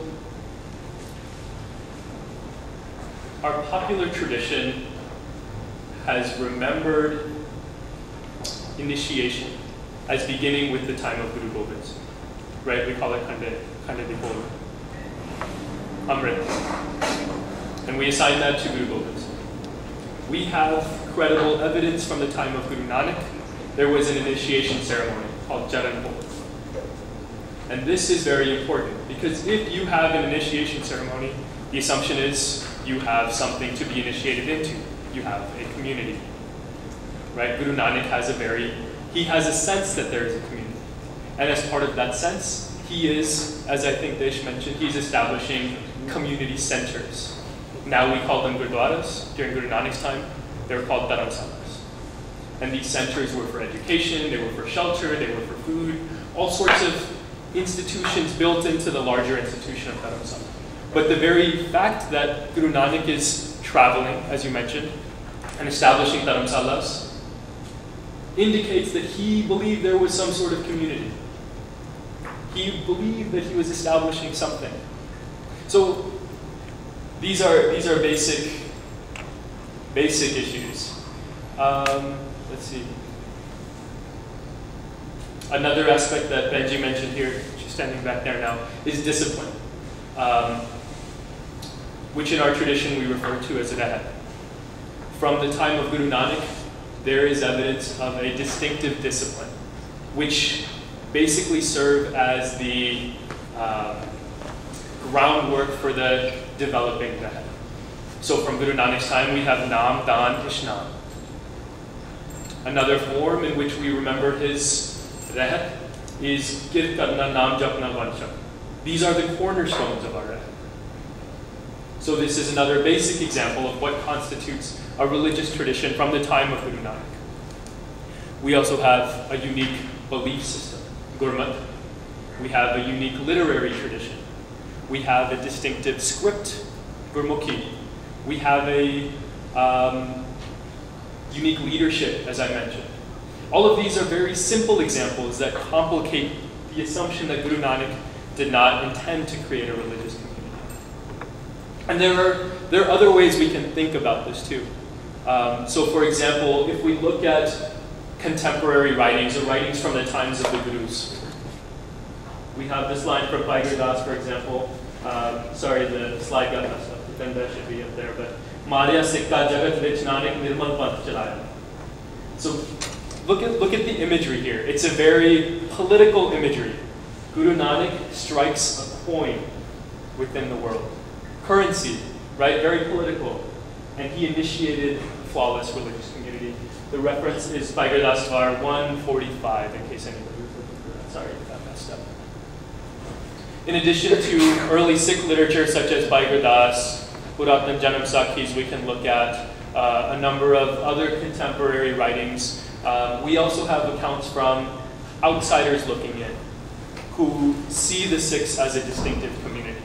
our popular tradition has remembered initiation as beginning with the time of Guru Gobind Singh, right? We call it Khande di Pol, Amrit, and we assign that to Guru Gobind Singh. We have credible evidence from the time of Guru Nanak. There was an initiation ceremony called Jaran Pol. And this is very important because if you have an initiation ceremony, the assumption is you have something to be initiated into. You have a community, right? Guru Nanak has he has a sense that there is a community. And as part of that sense, he is, as I think Desh mentioned, he's establishing community centers. Now we call them gurdwaras. During Guru Nanak's time, they were called dharamsalas. And these centers were for education, they were for shelter, they were for food, all sorts of institutions built into the larger institution of dharamsala. But the very fact that Guru Nanak is traveling, as you mentioned, and establishing dharamsalas indicates that he believed there was some sort of community. He believed that he was establishing something. So these are basic issues. Let's see. Another aspect that Benji mentioned here, she's standing back there now, is discipline, which in our tradition we refer to as rahat. From the time of Guru Nanak, there is evidence of a distinctive discipline, which basically served as the groundwork for the developing rahat. So from Guru Nanak's time, we have Nam, Dan, Ishnan. Another form in which we remember his rahat is Kir Karna, Nam Japna, Vancha. These are the cornerstones of our rahat. So this is another basic example of what constitutes a religious tradition from the time of Guru Nanak. We also have a unique belief system, Gurmat. We have a unique literary tradition. We have a distinctive script, Gurmukhi. We have a unique leadership, as I mentioned. All of these are very simple examples that complicate the assumption that Guru Nanak did not intend to create a religious community. And there are other ways we can think about this too. So for example, if we look at contemporary writings, or writings from the times of the Gurus, we have this line from Bhai Gurdas, for example. Sorry, the slide got messed up. Then that should be up there. But Marya Sikka Jagat Vich Nanak Nirmal Panth Chalaya. So look at the imagery here. It's a very political imagery. Guru Nanak strikes a coin within the world. Currency, right? Very political. And he initiated a flawless religious community. The reference is Bhai Gurdas Var 145, in case anybody was looking for that. Sorry if that messed up. In addition to early Sikh literature such as Bhai Gurdas, Puratan Janam Sakhis, we can look at a number of other contemporary writings. We also have accounts from outsiders looking in, who see the Sikhs as a distinctive community.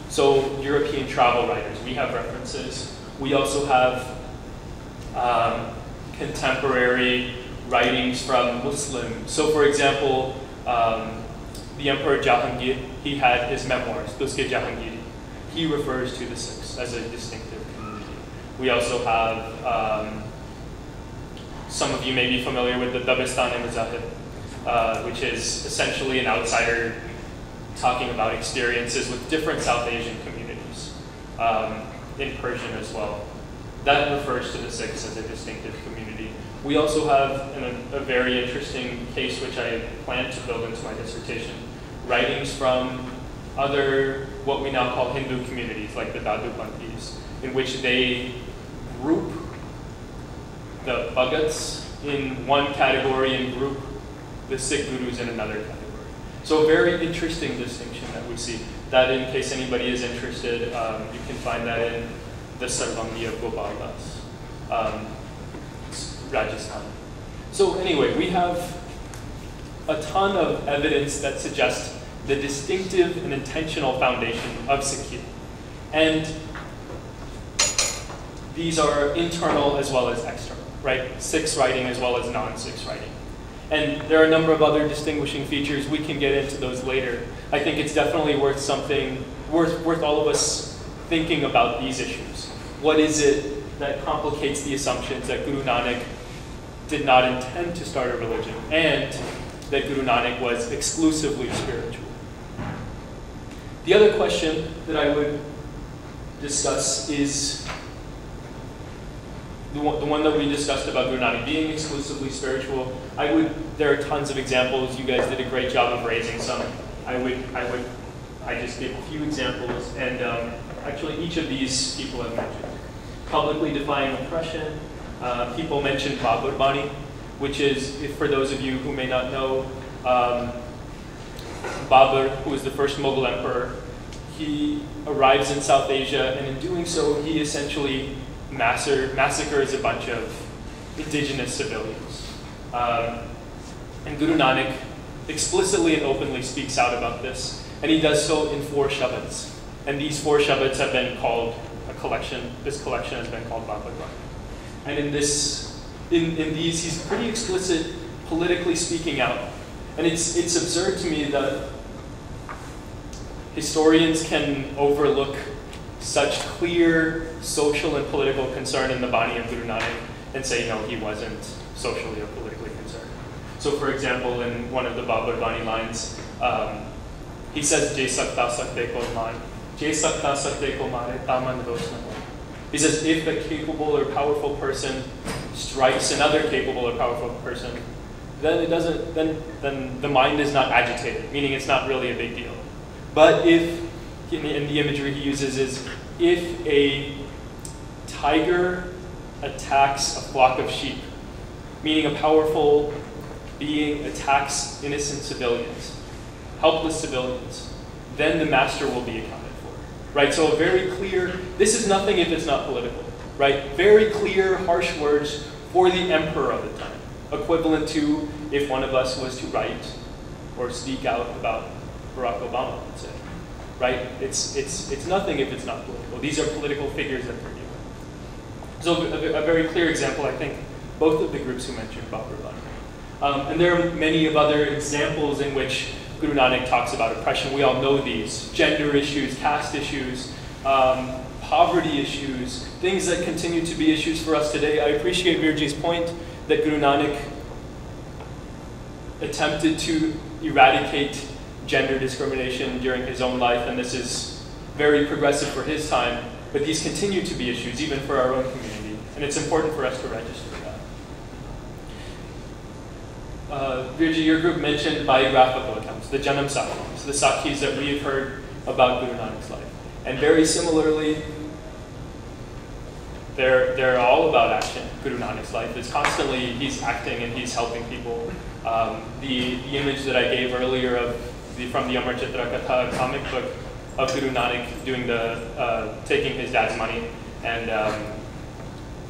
So European travel writers, we have references. We also have contemporary writings from Muslims. So for example, the Emperor Jahangir, he had his memoirs, Duske Jahangiri. He refers to the Sikhs as a distinctive community. We also have, some of you may be familiar with the Dabistani-Mazahib, which is essentially an outsider talking about experiences with different South Asian communities, in Persian as well. That refers to the Sikhs as a distinctive community. We also have a very interesting case, which I plan to build into my dissertation, writings from other, what we now call Hindu communities, like the Dadu Panthis, in which they group the Bhagats in one category and group the Sikh Gurus in another category. So a very interesting distinction that we see. That, in case anybody is interested, you can find that in the Sarvangi of Gopal Das, Rajasthan. So anyway, we have a ton of evidence that suggests the distinctive and intentional foundation of Sikhism. And these are internal as well as external, right? Sikhs writing as well as non-Sikhs writing. And there are a number of other distinguishing features. We can get into those later. I think it's definitely worth all of us thinking about these issues. What is it that complicates the assumptions that Guru Nanak did not intend to start a religion, and that Guru Nanak was exclusively spiritual? The other question that I would discuss is the one that we discussed about Guru Nanak being exclusively spiritual. There are tons of examples. You guys did a great job of raising some. I just gave a few examples, and actually each of these people have mentioned. Publicly defying oppression. People mentioned Babur Bani, which is, for those of you who may not know, Babur, who was the first Mughal emperor, he arrives in South Asia, and in doing so, he essentially massacres a bunch of indigenous civilians. And Guru Nanak explicitly and openly speaks out about this, and he does so in 4 shabads. And these 4 Shabads have been called a collection. This collection has been called Babad Bani. And in these, he's pretty explicit, politically speaking out. And it's absurd to me that historians can overlook such clear social and political concern in the Bani of Guru Nanak and say, no, he wasn't socially or politically concerned. So for example, in one of the Babad Bani lines, he says, "Je sakta sakte ko mare, je sakta sakte ko mare, taman dosh na ho." He says, if a capable or powerful person strikes another capable or powerful person, then it doesn't. Then the mind is not agitated, meaning it's not really a big deal. But if, in the imagery he uses is, if a tiger attacks a flock of sheep, meaning a powerful being attacks innocent civilians, helpless civilians, then the master will be accounted for, right? So a very clear, this is nothing if it's not political, right? Very clear, harsh words for the emperor of the time, equivalent to if one of us was to write or speak out about Barack Obama, let's say, right? It's nothing if it's not political. These are political figures that they're dealing with. So a very clear example, I think, both of the groups who mentioned Babad Bani. And there are many of other examples in which Guru Nanak talks about oppression. We all know these: gender issues, caste issues, poverty issues, things that continue to be issues for us today. I appreciate Virji's point that Guru Nanak attempted to eradicate gender discrimination during his own life, and this is very progressive for his time, but these continue to be issues even for our own community, and it's important for us to register that. Virji, your group mentioned biographical accounts, the Janam Sakhis, the Sakhis that we have heard about Guru Nanak's life. And very similarly, they're all about action. Guru Nanak's life is constantly, he's acting and he's helping people. The image that I gave earlier from the Amar Chitra Katha comic book of Guru Nanak doing taking his dad's money and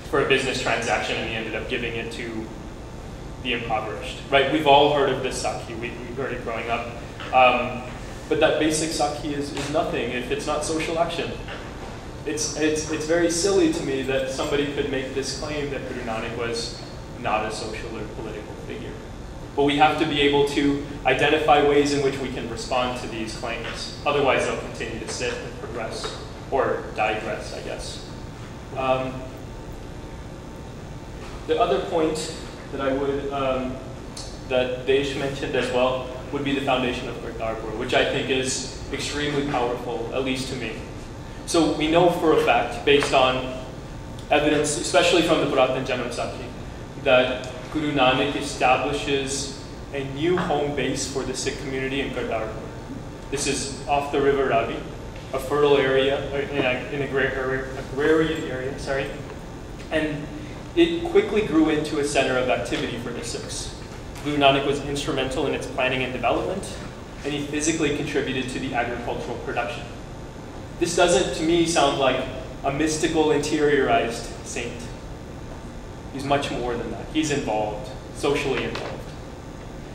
for a business transaction, and he ended up giving it to the impoverished, right? We've all heard of this Sakhi. We've heard it growing up. But that basic Sakhi is nothing if it's not social action. It's very silly to me that somebody could make this claim that Guru Nanak was not a social or political figure. But we have to be able to identify ways in which we can respond to these claims. Otherwise, they'll continue to sit and progress, or digress, I guess. The other point that I would, that Desh mentioned as well, would be the foundation of Kartarpur, which I think is extremely powerful, at least to me. So we know for a fact, based on evidence, especially from the Puratan Janam Sakhi, that Guru Nanak establishes a new home base for the Sikh community in Kartarpur. This is off the river Ravi, a fertile area, in an agrarian area, sorry. And it quickly grew into a center of activity for the Sikhs. Guru Nanak was instrumental in its planning and development, and he physically contributed to the agricultural production. This doesn't, to me, sound like a mystical, interiorized saint. He's much more than that. He's involved, socially involved.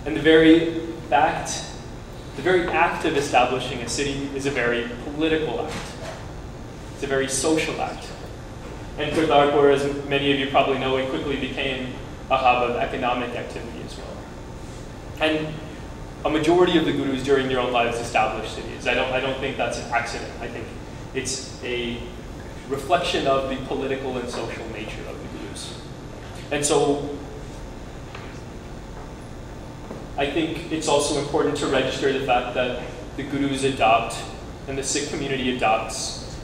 And the very act of establishing a city is a very political act. It's a very social act. And Kartarpur, as many of you probably know, it quickly became a hub of economic activity as well. And a majority of the gurus during their own lives established cities. I don't think that's an accident. I think it's a reflection of the political and social nature of the gurus. And so I think it's also important to register the fact that the gurus adopt, and the Sikh community adopts,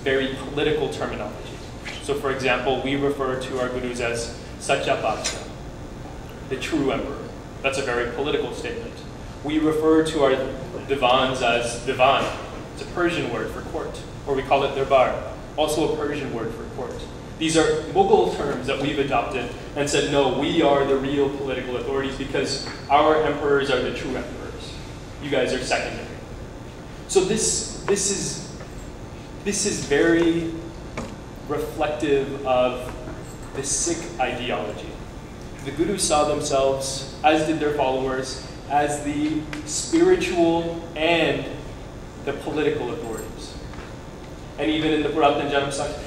very political terminology. So for example, we refer to our gurus as Sacha Paksha, the true emperor. That's a very political statement. We refer to our divans as divan. It's a Persian word for court, or we call it darbar, also a Persian word for court. These are Mughal terms that we've adopted and said, no, we are the real political authorities because our emperors are the true emperors. You guys are secondary. So this is very reflective of the Sikh ideology. The Gurus saw themselves, as did their followers, as the spiritual and the political authorities. And even in the PRITAM Janam Sakhi,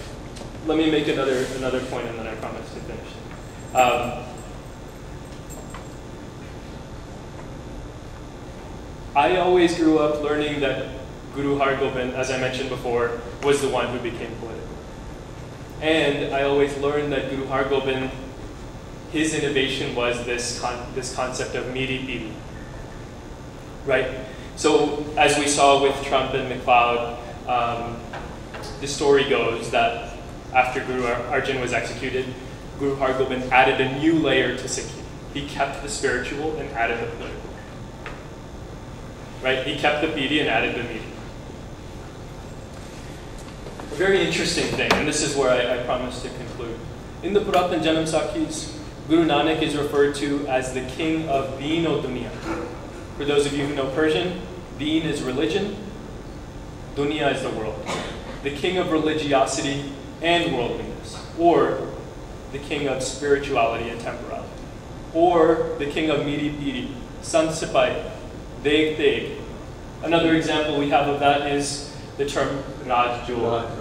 let me make another point and then I promise to finish. I always grew up learning that Guru Har Gobind, as I mentioned before, was the one who became political. And I always learned that Guru Har Gobind, his innovation was this concept of miri piri, right? So as we saw with Trump and McLeod, the story goes that after Guru Arjan was executed, Guru Har Gobind added a new layer to Sikhism. He kept the spiritual and added the political. Right? He kept the piri and added the miri. A very interesting thing, and this is where I promise to conclude. In the PRITAM Janam Sakhis, Guru Nanak is referred to as the king of Deen o Dunya. For those of you who know Persian, Deen is religion, Dunya is the world. The king of religiosity and worldliness, or the king of spirituality and temporality, or the king of miri piri, sant sipai, deg deg. Another example we have of that is the term Raj Jog.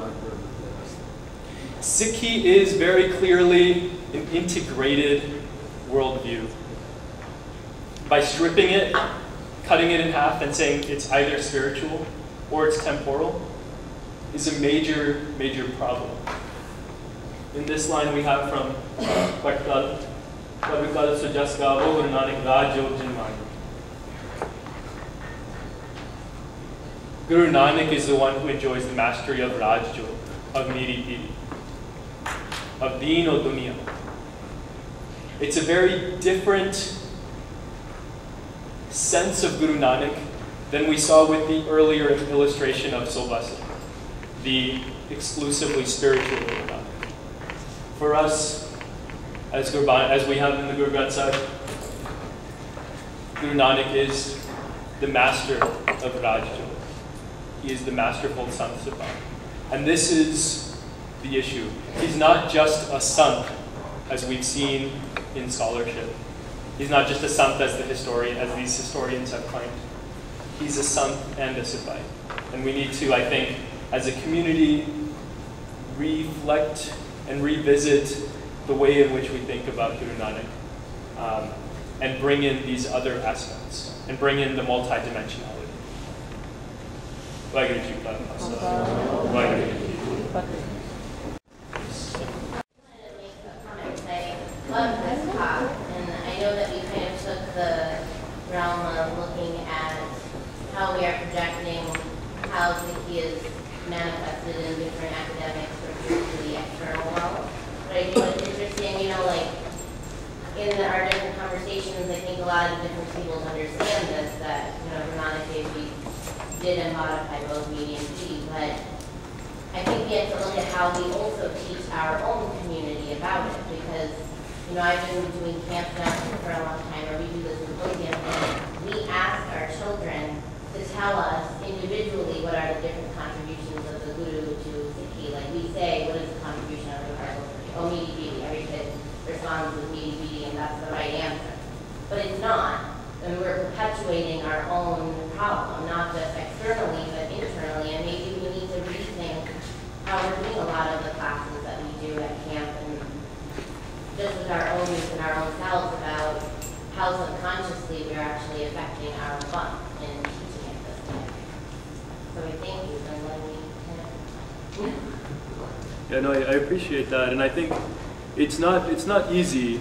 Sikhi is very clearly an integrated worldview. By stripping it, cutting it in half and saying it's either spiritual or it's temporal is a major, major problem. In this line we have from Guru Nanak Raj Jog Jinmani. Guru Nanak is the one who enjoys the mastery of Raj Jog, of miri piri, of Deen o Dunya. It's a very different sense of Guru Nanak than we saw with the earlier illustration of Sobhasa, the exclusively spiritual Guru Nanak. For us, as we have in the Guru Granth Sahib, Guru Nanak is the master of Raj Jog. He is the masterful Sant Sipai. And this is the issue. He's not just a Sant, as we've seen in scholarship. He's not just a Sant as these historians have claimed. He's a Sant and a Sipai. And we need to, I think, as a community, reflect and revisit the way in which we think about Guru Nanak, and bring in these other aspects, and bring in the multidimensionality. Waheguru Ji Ka Khalsa. Waheguru Ji Ki Fateh. Love this talk, and I know that we kind of took the realm of looking at how we are projecting how Sikhi is manifested in different academics or to the external world. But I think what's interesting, like in our different conversations, I think a lot of different people understand this, that Nanak Dev Ji did modify both miri and piri, but I think we have to look at how we also teach our own community about it, because I've been doing camp now for a long time, or we do this symposium, and we ask our children to tell us individually what are the different contributions of the Guru to Sikhi. Like we say, what is the contribution of the Guru? Oh, miri piri. Every kid responds with miri piri, and that's the right answer. But it's not. And we're perpetuating our own problem, not just externally, but internally. And maybe we need to rethink how we're doing a lot of the classes that we do at camp, and just with our own youth and our own selves, about how subconsciously we're actually affecting our fun and teaching it this way. So we thank you for letting me kind of. Yeah, no, I appreciate that, and I think it's not easy.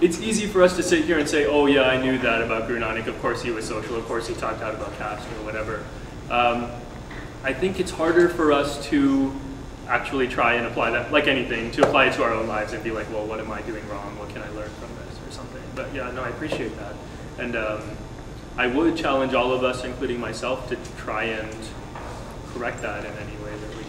It's easy for us to sit here and say, oh yeah, I knew that about Guru Nanak, of course he was social, of course he talked out about caste or whatever. I think it's harder for us to actually try and apply that, like anything, to apply it to our own lives and be like, well, what am I doing wrong? What can I learn from this or something? But yeah, no, I appreciate that. And I would challenge all of us, including myself, to try and correct that in any way that we